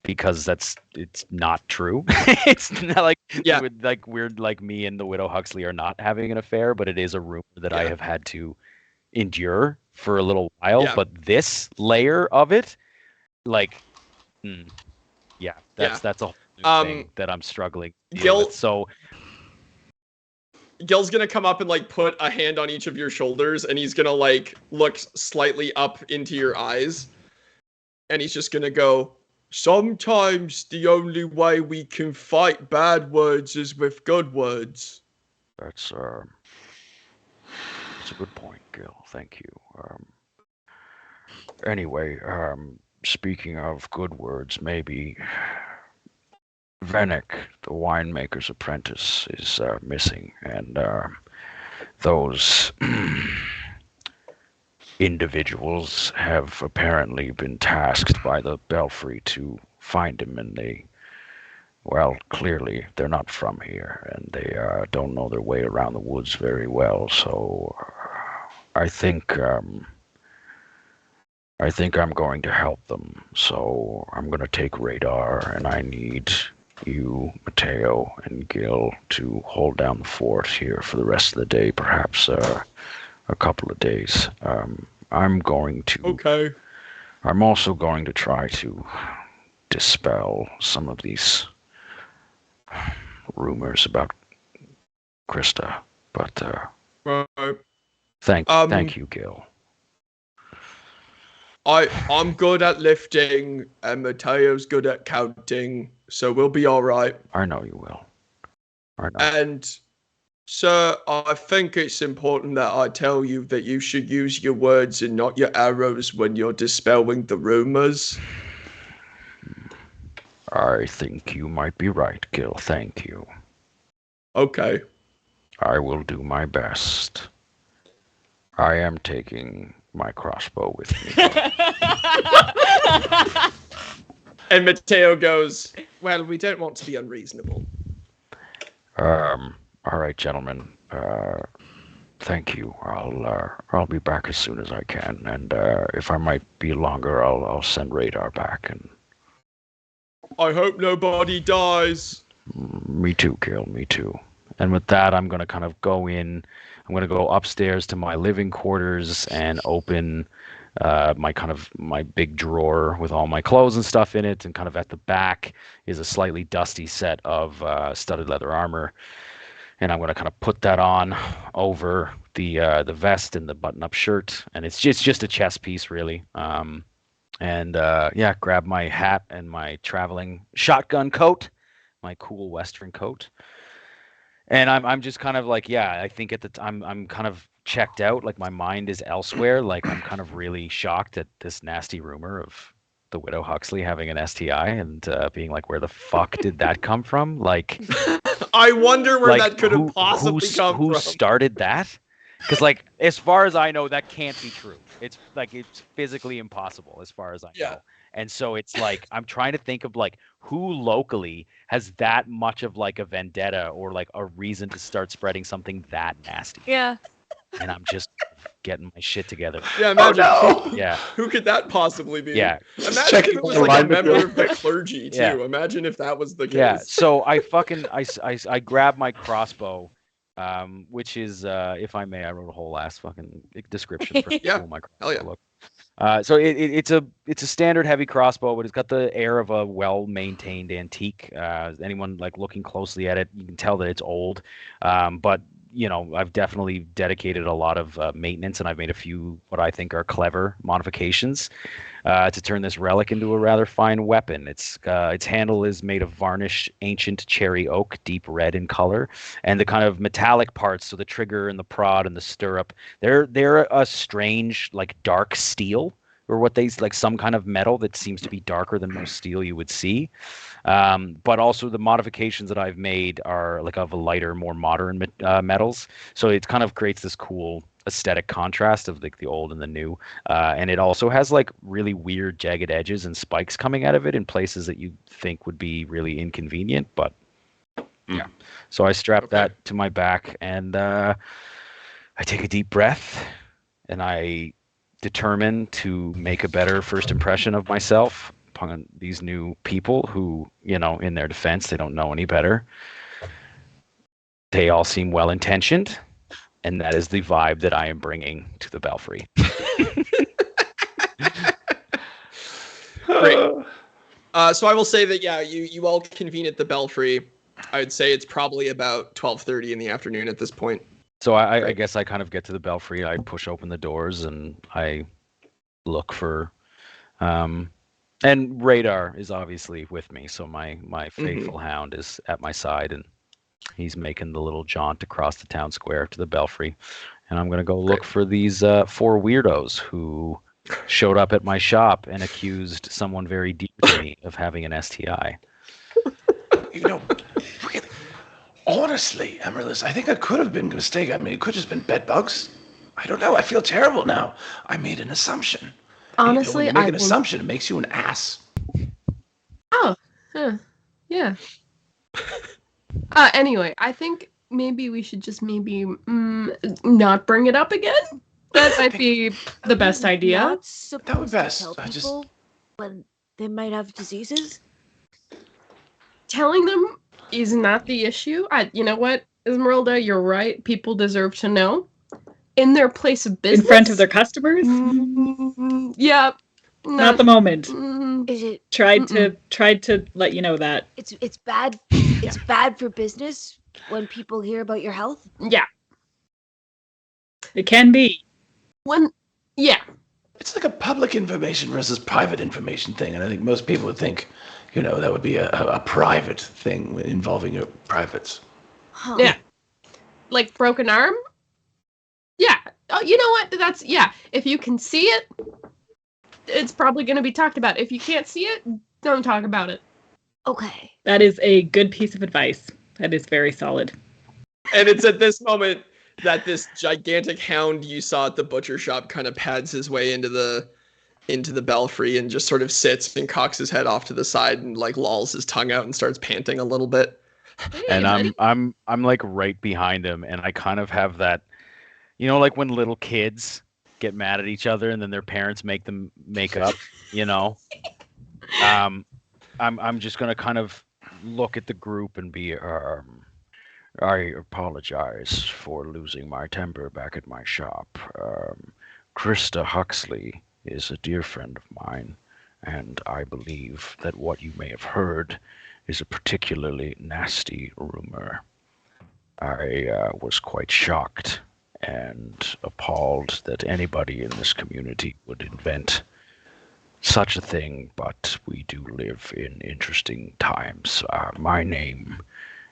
Because it's not true. It's not like weird like me and the Widow Huxley are not having an affair, but it is a rumor that I have had to endure for a little while. Yeah. But this layer of it, like, that's a whole new thing that I'm struggling to deal with. So Gil's gonna come up and like put a hand on each of your shoulders, and he's gonna like look slightly up into your eyes, and he's just gonna go, sometimes the only way we can fight bad words is with good words. That's a good point, Gil. Thank you. Anyway, speaking of good words, maybe Venek, the winemaker's apprentice, is missing, and those individuals have apparently been tasked by the Belfry to find him, and clearly they're not from here, and they don't know their way around the woods very well, so I think I'm going to help them, so I'm going to take radar, and I need you, Mateo, and Gil to hold down the fort here for the rest of the day, perhaps a couple of days. I'm also going to try to dispel some of these rumors about Krista, but thank you, Gil. I'm good at lifting, and Mateo's good at counting, so we'll be all right. I know you will. I know. And sir, I think it's important that I tell you that you should use your words and not your arrows when you're dispelling the rumors. I think you might be right, Gil. Thank you. Okay. I will do my best. I am taking my crossbow with me. And Mateo goes, well, we don't want to be unreasonable. All right, gentlemen. Thank you. I'll be back as soon as I can, and if I might be longer, I'll send radar back. And I hope nobody dies. Me too, Gil. Me too. And with that, I'm gonna kind of go in. I'm gonna go upstairs to my living quarters and open my big drawer with all my clothes and stuff in it, and kind of at the back is a slightly dusty set of studded leather armor. And I'm going to kind of put that on over the vest and the button-up shirt, and it's just a chest piece, really. Grab my hat and my traveling shotgun coat, my cool Western coat, and I'm just kind of like, I think at the time I'm kind of checked out, like my mind is elsewhere, like I'm kind of really shocked at this nasty rumor of the Widow Huxley having an STI, and being like, where the fuck did that come from? Like. I wonder where that could have possibly come from. Who started that? Because, like, as far as I know, that can't be true. It's physically impossible, as far as I know. And so it's like I'm trying to think of like who locally has that much of like a vendetta or like a reason to start spreading something that nasty. Yeah. And I'm just getting my shit together. Yeah, imagine. Oh, no. Yeah. Who could that possibly be? Yeah. Imagine if it was like a member of the clergy too. Yeah. Imagine if that was the case. Yeah. So I grab my crossbow, which is, if I may, I wrote a whole ass fucking description for Yeah. my Hell yeah. crossbow. So it's a standard heavy crossbow, but it's got the air of a well-maintained antique. Anyone like looking closely at it, you can tell that it's old. But I've definitely dedicated a lot of maintenance, and I've made a few what I think are clever modifications to turn this relic into a rather fine weapon. Its handle is made of varnished ancient cherry oak, deep red in color, and the kind of metallic parts, so the trigger and the prod and the stirrup, they're a strange like dark steel, or what they like some kind of metal that seems to be darker than most steel you would see. But also the modifications that I've made are like of a lighter, more modern metals. So it kind of creates this cool aesthetic contrast of like the old and the new. And it also has like really weird jagged edges and spikes coming out of it in places that you think would be really inconvenient. But yeah, so I strap that to my back, and I take a deep breath, and I determine to make a better first impression of myself upon these new people who, in their defense, they don't know any better. They all seem well-intentioned, and that is the vibe that I am bringing to the Belfry. Great. So I will say that, yeah, you all convene at the Belfry. I would say it's probably about 12:30 in the afternoon at this point. So I guess I kind of get to the Belfry. I push open the doors and I look for, and Radar is obviously with me. So my faithful hound is at my side, and he's making the little jaunt across the town square to the Belfry. And I'm going to go look for these 4 weirdos who showed up at my shop and accused someone very dear to me of having an STI. Really, honestly, AMARYLLIS, I think I could have been mistaken. I mean, it could have just been bed bugs. I don't know. I feel terrible now. I made an assumption. Honestly, when you make an assumption, it makes you an ass. Oh, yeah. Anyway, I think maybe we should just not bring it up again. That might be the best idea. Not supposed That would be best. to tell people when they might have diseases. Telling them is not the issue. You know what, Esmeralda, you're right. People deserve to know. In their place of business. In front of their customers? Yeah. Not the moment. Is it Tried to let you know that. it's bad it's bad for business when people hear about your health? Yeah. It can be. It's like a public information versus private information thing, and I think most people would think, that would be a private thing involving your privates. Huh. Yeah. Like broken arm? Yeah. Oh, you know what? If you can see it, it's probably going to be talked about. If you can't see it, don't talk about it. Okay. That is a good piece of advice. That is very solid. And it's at this moment that this gigantic hound you saw at the butcher shop kind of pads his way into the Belfry and just sort of sits and cocks his head off to the side and like lolls his tongue out and starts panting a little bit. And I'm like right behind him, and I kind of have that, like when little kids get mad at each other and then their parents make them make up, I'm just gonna kind of look at the group and be I apologize for losing my temper back at my shop. Krista Huxley is a dear friend of mine, and I believe that what you may have heard is a particularly nasty rumor. I was quite shocked and appalled that anybody in this community would invent such a thing, but we do live in interesting times. My name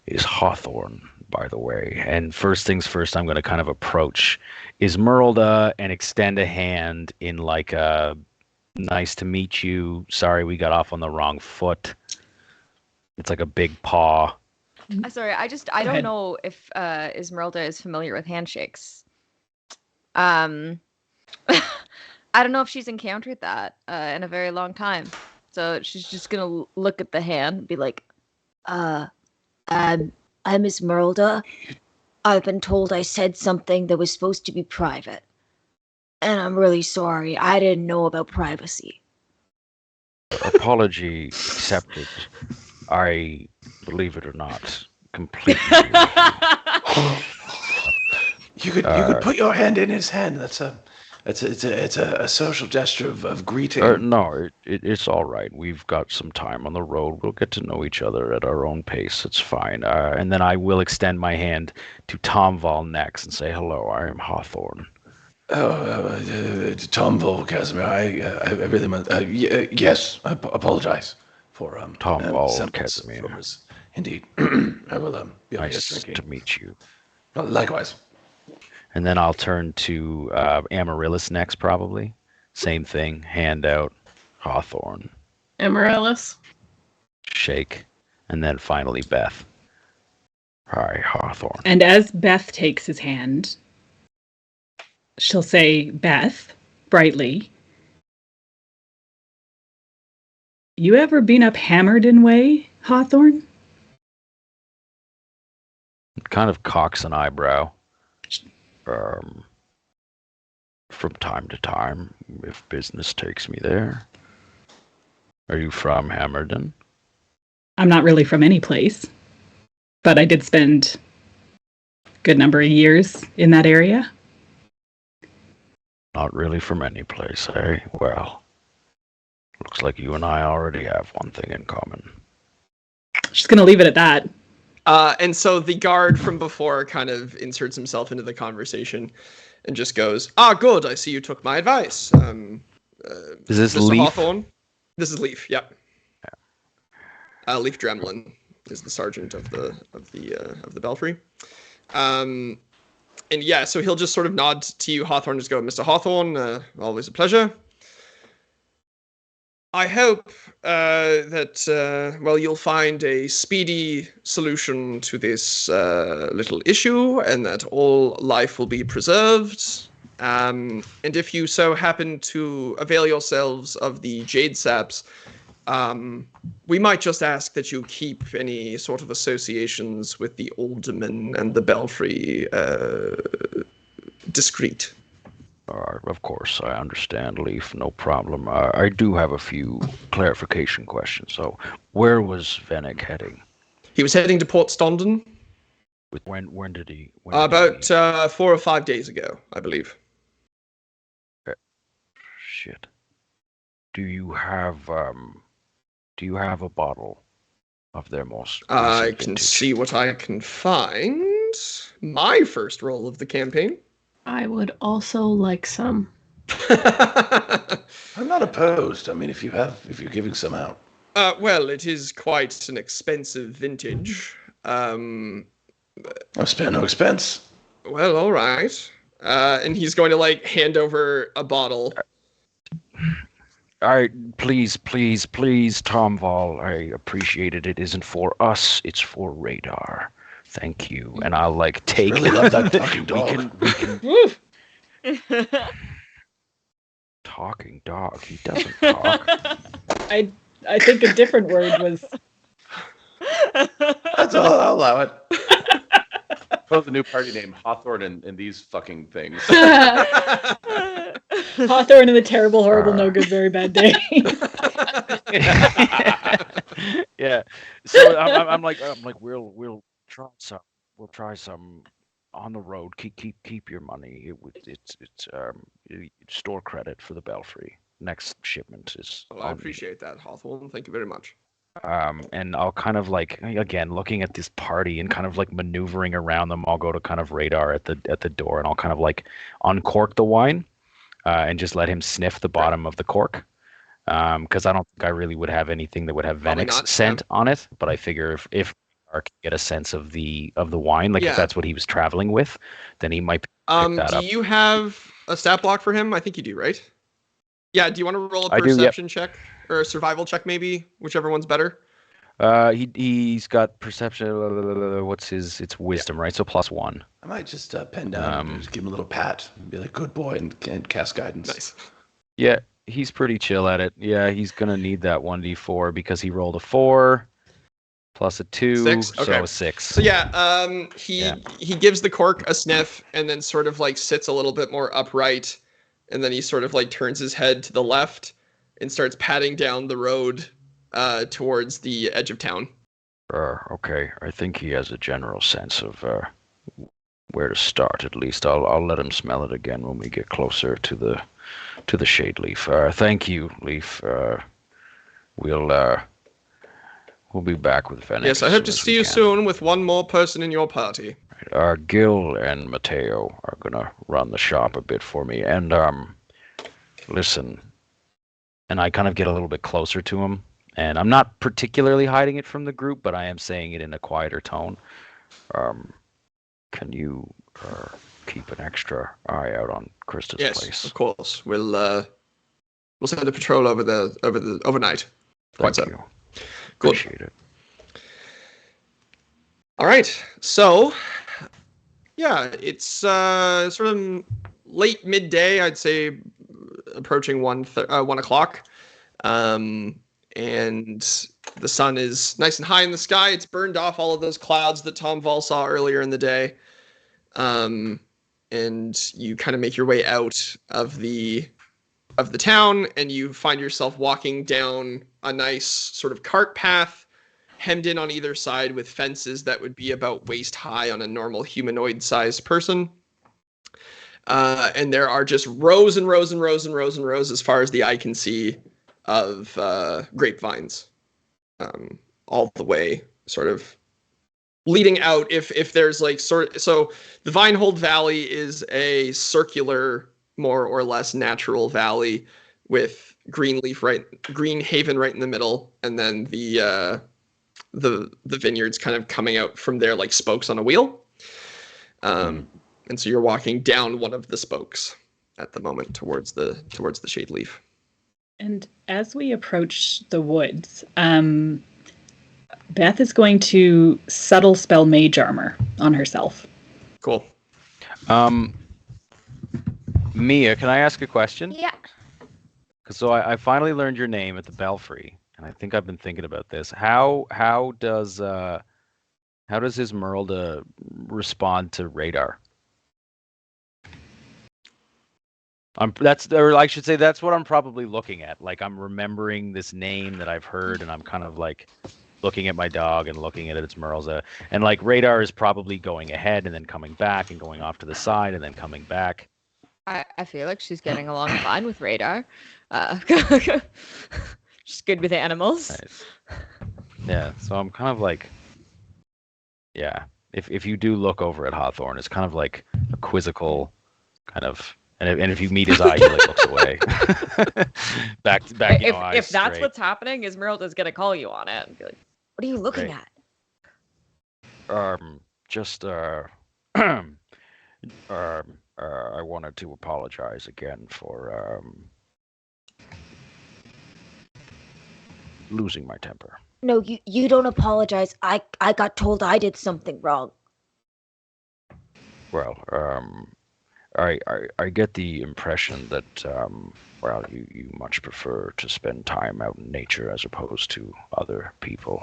is Hawthorne, by the way. And first things first, I'm going to kind of approach ISMERLDA and extend a hand in like a nice to meet you. Sorry, we got off on the wrong foot. It's like a big paw. Sorry, I don't know if ISMERLDA is familiar with handshakes. I don't know if she's encountered that in a very long time. So she's just gonna look at the hand and be like, I'm ISMERLDA. I've been told I said something that was supposed to be private. And I'm really sorry. I didn't know about privacy. Apology accepted. I, believe it or not, completely. You could put your hand in his hand. That's It's a social gesture of greeting. No, it's all right. We've got some time on the road. We'll get to know each other at our own pace. It's fine. And then I will extend my hand to TOMVALL next and say, hello, I am Hawthorne. TOMVALL, KAZAMIR. I really meant. Yes, I apologize for TOMVALL, KAZAMIR. Indeed, I will be nice drinking. to meet you. Well, likewise. And then I'll turn to AMARYLLIS next, probably. Same thing. Hand out. Hawthorne. AMARYLLIS. Shake. And then finally BETH. Hi, Hawthorne. And as BETH takes his hand, she'll say, BETH, brightly, you ever been up Hammerden way, Hawthorne? Kind of cocks an eyebrow. From time to time, if business takes me there. Are you from Hammerden? I'm not really from any place, but I did spend a good number of years in that area. Not really from any place, eh? Well, looks like you and I already have one thing in common. Just gonna leave it at that. And so the guard from before kind of inserts himself into the conversation and just goes, good, I see you took my advice. Is this Mr. Leaf? Hawthorne? This is Leaf, yep. Yeah. Leaf Dremlin is the sergeant of the Belfry. And yeah, so he'll just sort of nod to you, Hawthorne, just go, Mr. Hawthorne, always a pleasure. I hope that, you'll find a speedy solution to this little issue and that all life will be preserved. And if you so happen to avail yourselves of the Jade Saps, we might just ask that you keep any sort of associations with the Alderman and the Belfry discreet. Of course, I understand, Leaf. No problem. I do have a few clarification questions. So, where was Vennick heading? He was heading to Port Stondon. When did he? About 4 or 5 days ago, I believe. Shit. Do you have a bottle of their most? I can see what I can find. My first roll of the campaign. I would also like some. I'm not opposed. I mean, if you're giving some out. Well, it is quite an expensive vintage. I've spared no expense. Well, all right. And he's going to hand over a bottle. All right, please, TOMVALL. I appreciate it. It isn't for us. It's for radar. Thank you. And I'll take. Really love that talking dog. We can... Talking dog. He doesn't talk. I think a different word was. That's all. I'll allow it. Put the new party name, Hawthorne and these fucking things. Hawthorne and the terrible, horrible, no good, very bad day. Yeah. So I'm like we'll try some on the road. Keep your money. It's store credit for the Belfry. Next shipment is. Oh, I appreciate that, Hawthorne. Thank you very much. And I'll kind of again looking at this party and kind of maneuvering around them. I'll go to kind of radar at the door and I'll kind of uncork the wine, and just let him sniff the bottom of the cork. Because I don't think I really would have anything that would have Vennick's scent on it. But I figure if I can get a sense of the wine, if that's what he was traveling with, then he might pick that up. Do you have a stat block for him? I think you do, right? Yeah. Do you want to roll a perception check or a survival check, maybe, whichever one's better? He's got perception. What's his? It's wisdom, right? So +1. I might just pen down and just give him a little pat and be like, "Good boy," and cast guidance. Nice. Yeah, he's pretty chill at it. Yeah, he's gonna need that 1d4 because he rolled a 4 plus a 2, 6? Okay. So a 6. So he gives the cork a sniff and then sort of sits a little bit more upright, and then he sort of turns his head to the left and starts patting down the road towards the edge of town. Okay, I think he has a general sense of where to start. At least I'll let him smell it again when we get closer to the shade, Leaf. Thank you, Leaf. We'll be back with Fenix. Yes, I hope to see you soon with one more person in your party. Gil and Mateo are gonna run the shop a bit for me, and listen. And I kind of get a little bit closer to him, and I'm not particularly hiding it from the group, but I am saying it in a quieter tone. Can you keep an extra eye out on Krista's place? Yes, of course. We'll send a patrol over the overnight. Thank you. Good. Appreciate it. All right. So, yeah, it's sort of late midday. I'd say approaching 1 o'clock. And the sun is nice and high in the sky. It's burned off all of those clouds that TOMVALL saw earlier in the day. And you kind of make your way out of the town, and you find yourself walking down a nice sort of cart path, hemmed in on either side with fences that would be about waist high on a normal humanoid-sized person. And there are just rows and rows and rows and rows and rows, as far as the eye can see, of grapevines, all the way sort of leading out. If there's like so the Vinehold Valley is a circular, more or less natural valley with green haven right in the middle, and then the vineyards kind of coming out from there like spokes on a wheel. And so you're walking down one of the spokes at the moment towards the shade leaf. And as we approach the woods, Beth is going to subtle spell mage armor on herself. Cool. Mia, can I ask a question? Yeah. So I finally learned your name at the Belfry, and I think I've been thinking about this. How does ISMERLDA respond to radar? That's what I'm probably looking at. Like, I'm remembering this name that I've heard, and I'm kind of like looking at my dog and looking at ISMERLDA, and like radar is probably going ahead and then coming back and going off to the side and then coming back. I feel like she's getting along fine with radar. She's good with animals. Nice. Yeah, so I'm kind of like, yeah. If you do look over at Hawthorne, it's kind of like a quizzical kind of. And if you meet his eye, he like looks away. back. If that's what's happening, ISMERLDA's gonna call you on it and be like, "What are you looking at?" I wanted to apologize again for losing my temper. No, you don't apologize. I got told I did something wrong. Well, I get the impression that you much prefer to spend time out in nature as opposed to other people.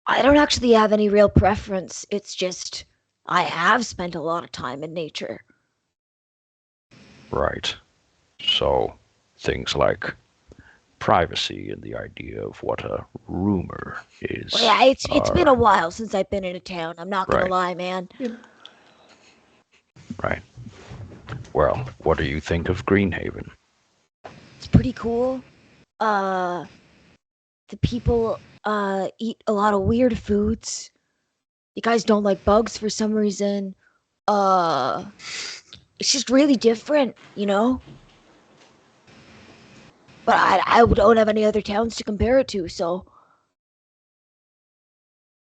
I don't actually have any real preference. It's just I have spent a lot of time in nature. Right. So things like privacy and the idea of what a rumor is. Well, yeah, it's been a while since I've been in a town. I'm not gonna lie, man. Right. Well, what do you think of Greenhaven? It's pretty cool. The people eat a lot of weird foods. You guys don't like bugs for some reason. It's just really different, you know? But I don't have any other towns to compare it to, so.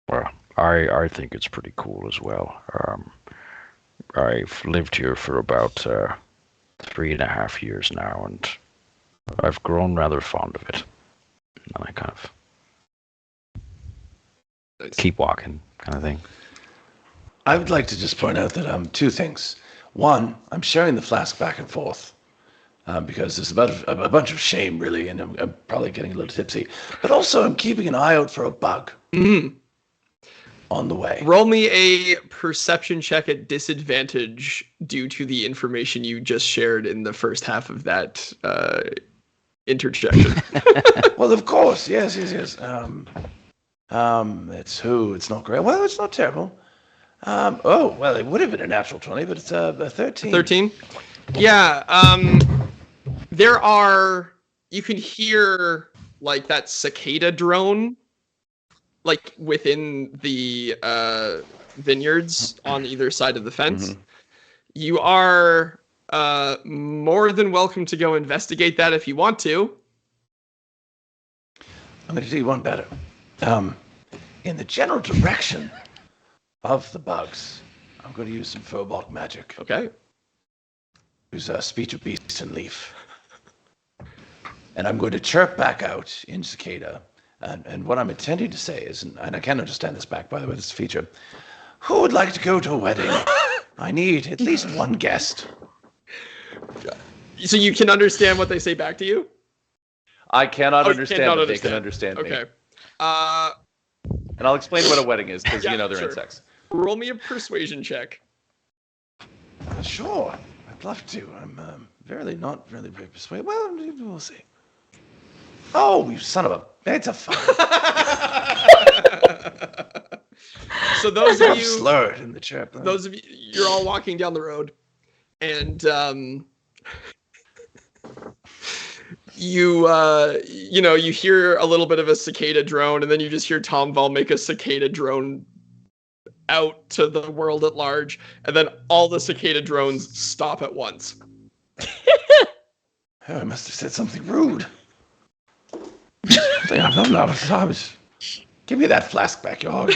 Well, I think it's pretty cool as well. I've lived here for about 3.5 years now, and I've grown rather fond of it. And I kind of keep walking, kind of thing. I would like to just point out that two things. One, I'm sharing the flask back and forth because there's about a bunch of shame, really, and I'm probably getting a little tipsy. But also, I'm keeping an eye out for a bug. On the way. Roll me a perception check at disadvantage due to the information you just shared in the first half of that interjection. Well, of course. Yes. It's not great. Well, it's not terrible. Oh, well, it would have been a natural 20, but it's a 13. 13? Yeah, there are... You can hear, like, that cicada drone, like, within the vineyards on either side of the fence. Mm-hmm. You are more than welcome to go investigate that if you want to. I'm going to do one better. In the general direction of the bugs, I'm going to use some Phobok magic. Okay. Use speech of beast and leaf. And I'm going to chirp back out in cicada. And what I'm intending to say is, and I can't understand this back, by the way, this feature. Who would like to go to a wedding? I need at least one guest. So you can understand what they say back to you? I cannot Oh, understand, cannot but understand. they can understand me. Okay. And I'll explain what a wedding is, because Yeah, you know they're sure. insects. Roll me a persuasion check. Sure, I'd love to. I'm not really very persuaded. Well, we'll see. Oh, you son of a... It's a fun. So those of I'm you... slurred in the chirp. Those of you... You're all walking down the road. And... you hear a little bit of a cicada drone, and then you just hear TOMVALL make a cicada drone out to the world at large, and then all the cicada drones stop at once. I must have said something rude. No. Give me that flask back, you hog.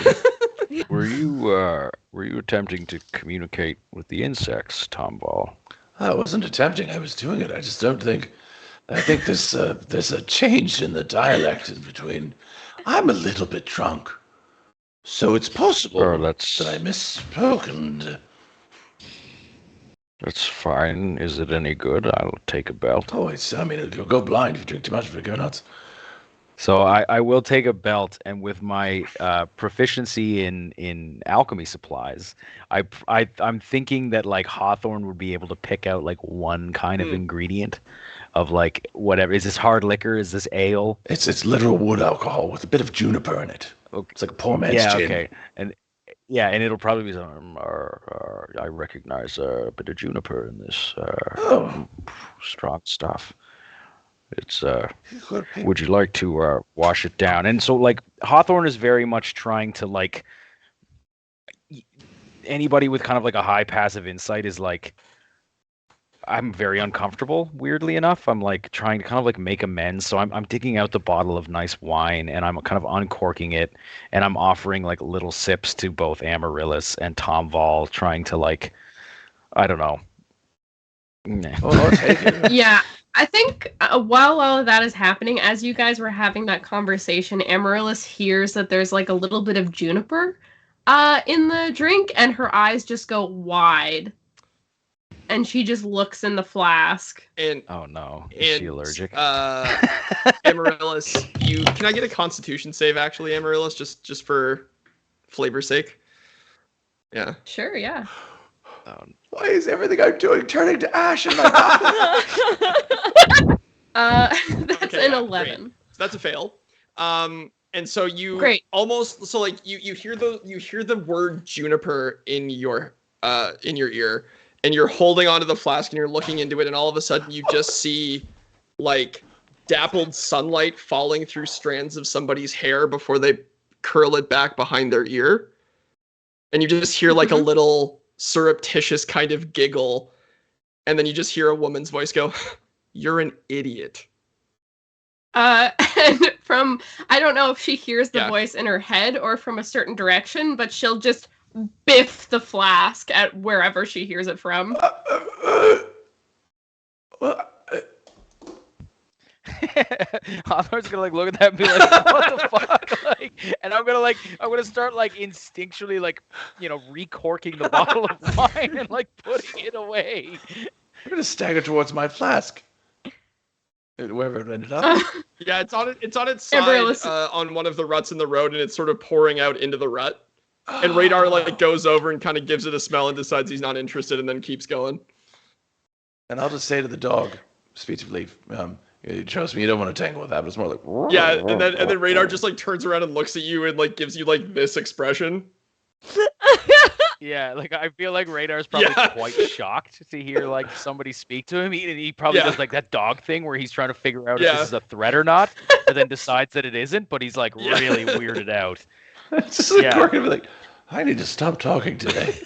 Were you attempting to communicate with the insects, TOMVALL? I wasn't attempting. I was doing it. I just don't think. I think there's a change in the dialect in between. I'm a little bit drunk, so it's possible that I misspoke. And that's fine. Is it any good? I'll take a belt. Oh, you'll go blind if you drink too much. If you go nuts. So I will take a belt, and with my proficiency in alchemy supplies, I'm thinking that like Hawthorne would be able to pick out like one kind of ingredient of like whatever. Is this hard liquor? Is this ale? It's literal wood alcohol with a bit of juniper in it. Okay. It's like a poor man's gin. Okay, and it'll probably be some. I recognize a bit of juniper in this strong stuff. It's would you like to wash it down? And so like Hawthorne is very much trying to like anybody with kind of like a high passive insight is like, I'm very uncomfortable, weirdly enough. I'm like trying to kind of like make amends. So I'm digging out the bottle of nice wine and I'm kind of uncorking it and I'm offering like little sips to both AMARYLLIS and TOMVALL, trying to like, I don't know. I'll take it. Yeah, I think while all of that is happening, as you guys were having that conversation, AMARYLLIS hears that there's like a little bit of juniper in the drink and her eyes just go wide. And she just looks in the flask. And oh no, is she allergic? AMARYLLIS, can I get a Constitution save actually, AMARYLLIS, just for flavor's sake? Yeah. Sure, yeah. Why is everything I'm doing turning to ash in my mouth? That's an 11. Great. So that's a fail. And so you almost you hear the word juniper in your ear. And you're holding onto the flask and you're looking into it, and all of a sudden you just see like dappled sunlight falling through strands of somebody's hair before they curl it back behind their ear. And you just hear like a little surreptitious kind of giggle. And then you just hear a woman's voice go, "You're an idiot." And from, I don't know if she hears the voice in her head or from a certain direction, but she'll just biff the flask at wherever she hears it from. Hawthorne's gonna like look at that and be like, "What the fuck?" Like, and I'm gonna start like instinctually like, recorking the bottle of wine and like putting it away. I'm gonna stagger towards my flask. Wherever it ended up. Yeah, it's on its side on one of the ruts in the road, and it's sort of pouring out into the rut. And Radar like goes over and kind of gives it a smell and decides he's not interested, and then keeps going. And I'll just say to the dog, speech of leaf, trust me, you don't want to tangle with that, but it's more like and then Radar just like turns around and looks at you and like gives you like this expression. Yeah, like I feel like Radar's probably quite shocked to hear like somebody speak to him. He probably does like that dog thing where he's trying to figure out if this is a threat or not, and then decides that it isn't. But he's like really weirded out. It's just like we're gonna be like, I need to stop talking today.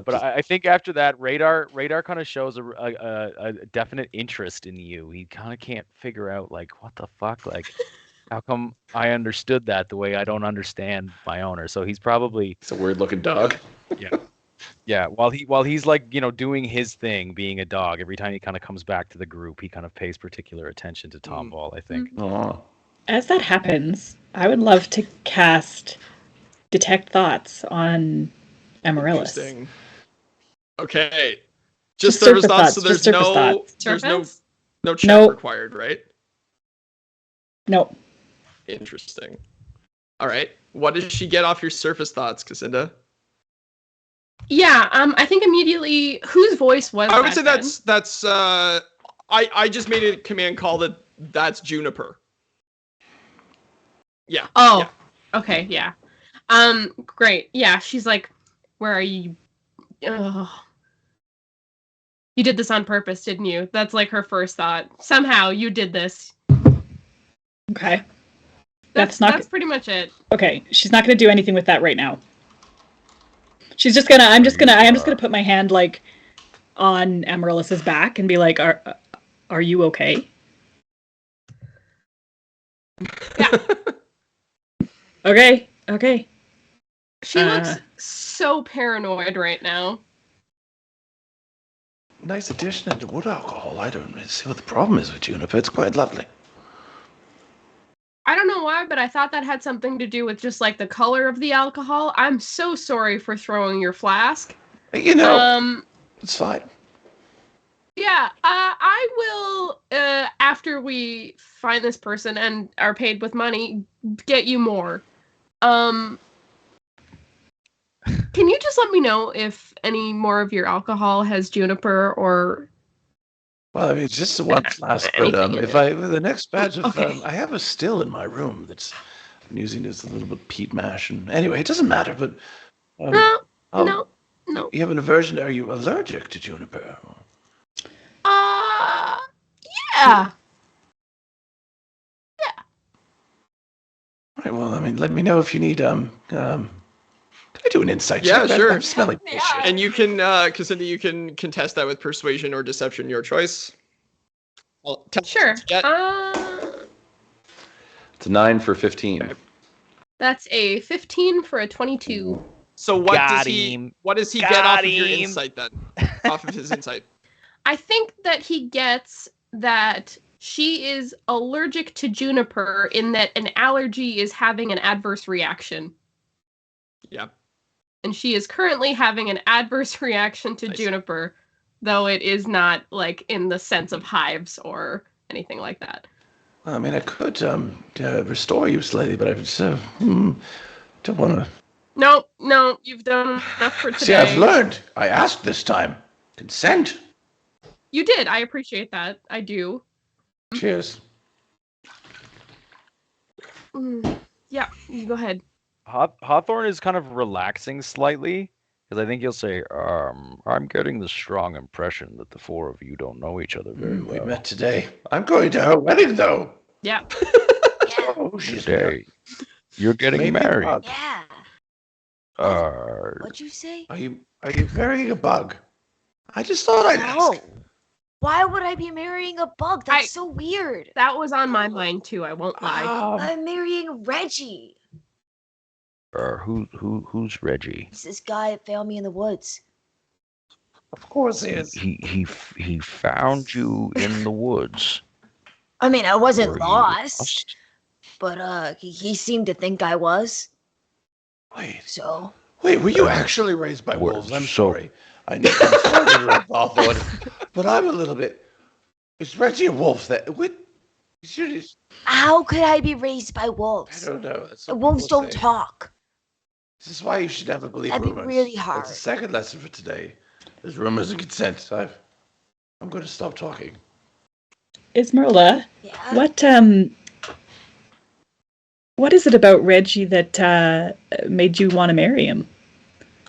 But I think after that, Radar kind of shows a definite interest in you. He kind of can't figure out like what the fuck, like how come I understood that the way I don't understand my owner. So he's probably It's a weird looking dog. Yeah. While he's like doing his thing, being a dog. Every time he kind of comes back to the group, he kind of pays particular attention to TOMVALL, I think. Oh. As that happens, I would love to cast Detect Thoughts on Amaryllis. Interesting. Okay. Just surface thoughts, so there's no check required, right? No. Interesting. All right. What does she get off your surface thoughts, Kassinda? Yeah, I think immediately whose voice was I would say then? that's I just made a command call that's Juniper. Yeah. Oh. Yeah. Okay, yeah. Great. Yeah, she's like, where are you? Ugh. You did this on purpose, didn't you? That's like her first thought. Somehow you did this. Okay. That's pretty much it. Okay, she's not going to do anything with that right now. She's just gonna. I am just gonna put my hand like on Amaryllis's back and be like, "Are you okay?" Yeah. Okay. She looks so paranoid right now. Nice addition into wood alcohol. I don't see what the problem is with Juniper. It's quite lovely. I don't know why, but I thought that had something to do with just like the color of the alcohol. I'm so sorry for throwing your flask. You know, it's fine. Yeah, I will, after we find this person and are paid with money, get you more. Can you just let me know if any more of your alcohol has juniper or... Well, I mean, it's just the one flask, but the next batch of, I have a still in my room that's I'm using as a little bit of peat mash, and anyway, it doesn't matter, but... No. You have an aversion, are you allergic to juniper? Yeah. Right, well, I mean, let me know if you need, can I do an insight check? Yeah, sure. I'm smelling bullshit. And you can, Kassinda, you can contest that with persuasion or deception, your choice. Well, sure. It's a 9 for 15. Okay. That's a 15 for a 22. So what does he get off of your insight then? Off of his insight? I think that he gets that she is allergic to juniper in that an allergy is having an adverse reaction. Yeah. And she is currently having an adverse reaction to juniper, though it is not like in the sense of hives or anything like that. Well, I mean, I could restore you slightly, but I just don't want to. No, you've done enough for today. See, I've learned. I asked this time. Consent. You did. I appreciate that. I do. Cheers. Yeah, you go ahead. Hawthorne is kind of relaxing slightly, because I think he'll say, I'm getting the strong impression that the four of you don't know each other very well. We met today. I'm going to her wedding, though. Yeah. Oh, she's today. You're getting married. Yeah. What'd you say? Are you marrying a bug? I just thought I'd ask. Why would I be marrying a bug? That's so weird. That was on my mind too. I won't lie. I'm marrying Reggie. Who's Reggie? It's this guy that found me in the woods. Of course he is. He found you in the woods. I mean, I wasn't lost, but he seemed to think I was. Wait, were you actually raised by wolves? I'm sorry. I'm sorry to interrupt Hawthorne, but I'm a little bit... Is Reggie a wolf? How could I be raised by wolves? I don't know. Wolves don't talk. This is why you should never believe rumors. That'd be really hard. That's the second lesson for today. There's rumors and consent. I'm going to stop talking. ISMERLDA, what is it about Reggie that made you want to marry him?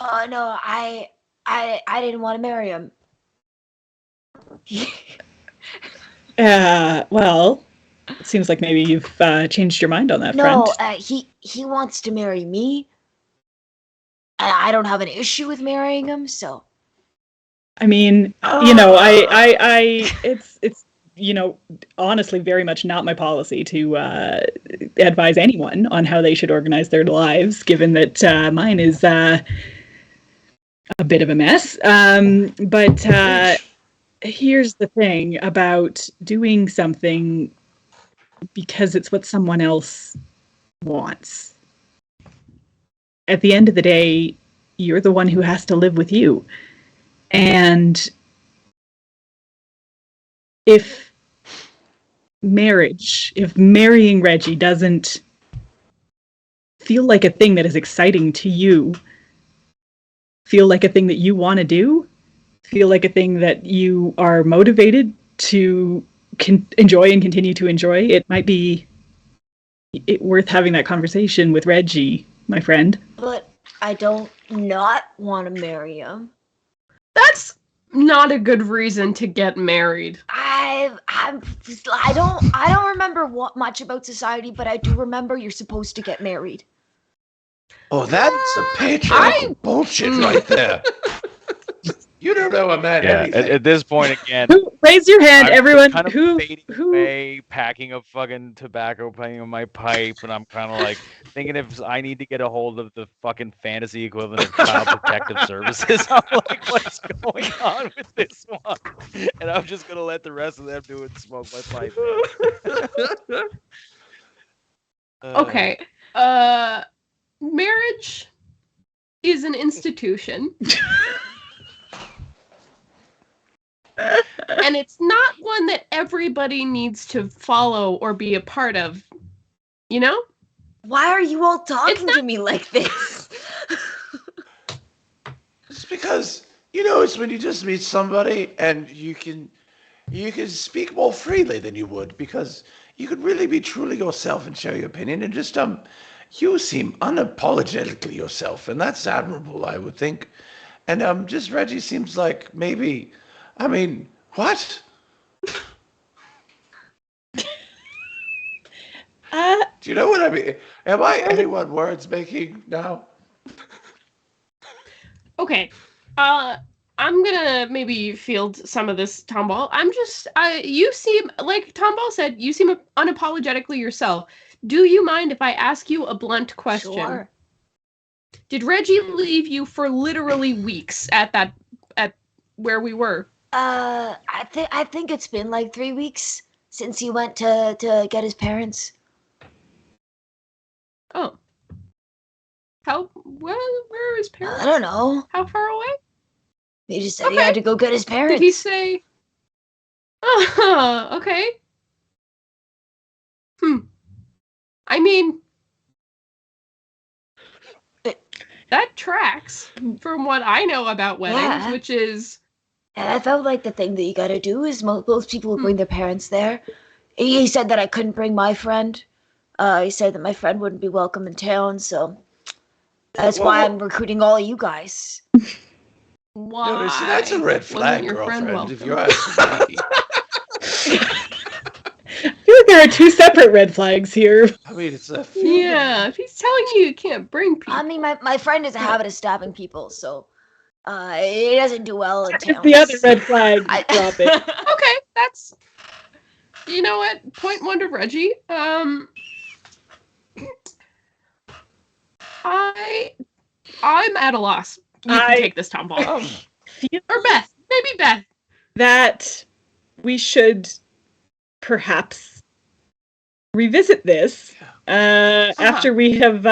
No, I didn't want to marry him. Well, it seems like maybe you've changed your mind on that No, front. he wants to marry me. And I don't have an issue with marrying him, so. I mean, you know, it's you know, honestly, very much not my policy to advise anyone on how they should organize their lives, given that mine is a bit of a mess. But here's the thing about doing something because it's what someone else wants. At the end of the day, you're the one who has to live with you. And if marrying Reggie doesn't feel like a thing that is exciting to you, feel like a thing that you want to do, feel like a thing that you are motivated to enjoy and continue to enjoy, it might be worth having that conversation with Reggie, my friend. But I don't not want to marry him. That's not a good reason to get married. I don't remember much about society, but I do remember you're supposed to get married. Oh, that's a patriarchal bullshit right there. You don't know a man anything. At this point again, Raise your hand, I'm everyone. kind of Who fading away, packing a fucking tobacco, playing on my pipe, and I'm kind of like thinking if I need to get a hold of the fucking fantasy equivalent of Child Protective Services. I'm like, what's going on with this one? And I'm just gonna let the rest of them do it and smoke my pipe. Okay. Marriage is an institution. And it's not one that everybody needs to follow or be a part of. You know? Why are you all talking to me like this? It's because, you know, it's when you just meet somebody and you can speak more freely than you would, because you could really be truly yourself and share your opinion, and just you seem unapologetically yourself, and that's admirable, I would think. And just Reggie seems like maybe, I mean, what? Do you know what I mean? Am I anyone words making now? Okay. I'm gonna maybe field some of this, Tomball. You seem, like Tomball said, you seem unapologetically yourself. Do you mind if I ask you a blunt question? Sure. Did Reggie leave you for literally weeks at where we were? I think it's been like 3 weeks since he went to get his parents. Oh. Where are his parents? I don't know. How far away? He just said he had to go get his parents. Did he say? Oh, okay. I mean, that tracks from what I know about weddings, which is... And I felt like the thing that you gotta do is most people would bring their parents there. He said that I couldn't bring my friend. He said that my friend wouldn't be welcome in town, so that's why I'm recruiting all of you guys. Why? No, see, that's a red flag, girlfriend, if you're asking me. I feel like there are two separate red flags here. I mean, it's a... Yeah, if he's telling you can't bring people. I mean, my friend has a habit of stabbing people, so he doesn't do well in town. The other red flag, drop it. Okay, that's... You know what? Point one to Reggie. I'm at a loss. You can take this, Tomball. Or Beth. Maybe Beth. That we should perhaps revisit this after we have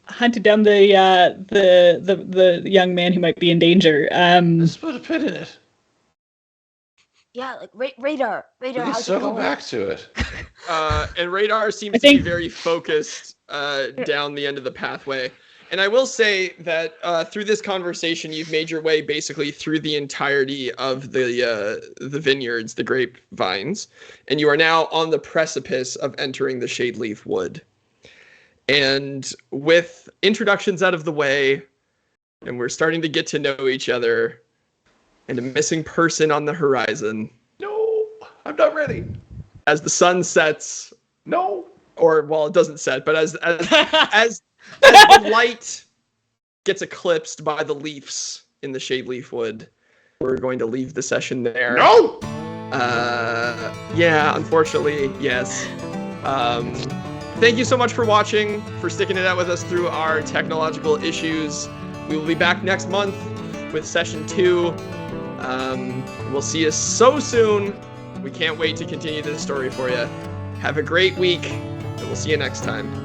hunted down the young man who might be in danger. Let's put a pin in it. Yeah, like radar. We can How's it circle going? back to it. And Radar seems to be very focused down the end of the pathway. And I will say that through this conversation, you've made your way basically through the entirety of the vineyards, the grapevines, and you are now on the precipice of entering the Shadeleaf Wood. And with introductions out of the way, and we're starting to get to know each other, and a missing person on the horizon. No, I'm not ready. As the sun sets, No. or well, it doesn't set, but as the light gets eclipsed by the leaves in the shade leaf wood, we're going to leave the session there. No. Yeah, unfortunately, yes. Thank you so much for watching, for sticking it out with us through our technological issues. We will be back next month with session 2. We'll see you so soon. We can't wait to continue this story for you. Have a great week, and we'll see you next time.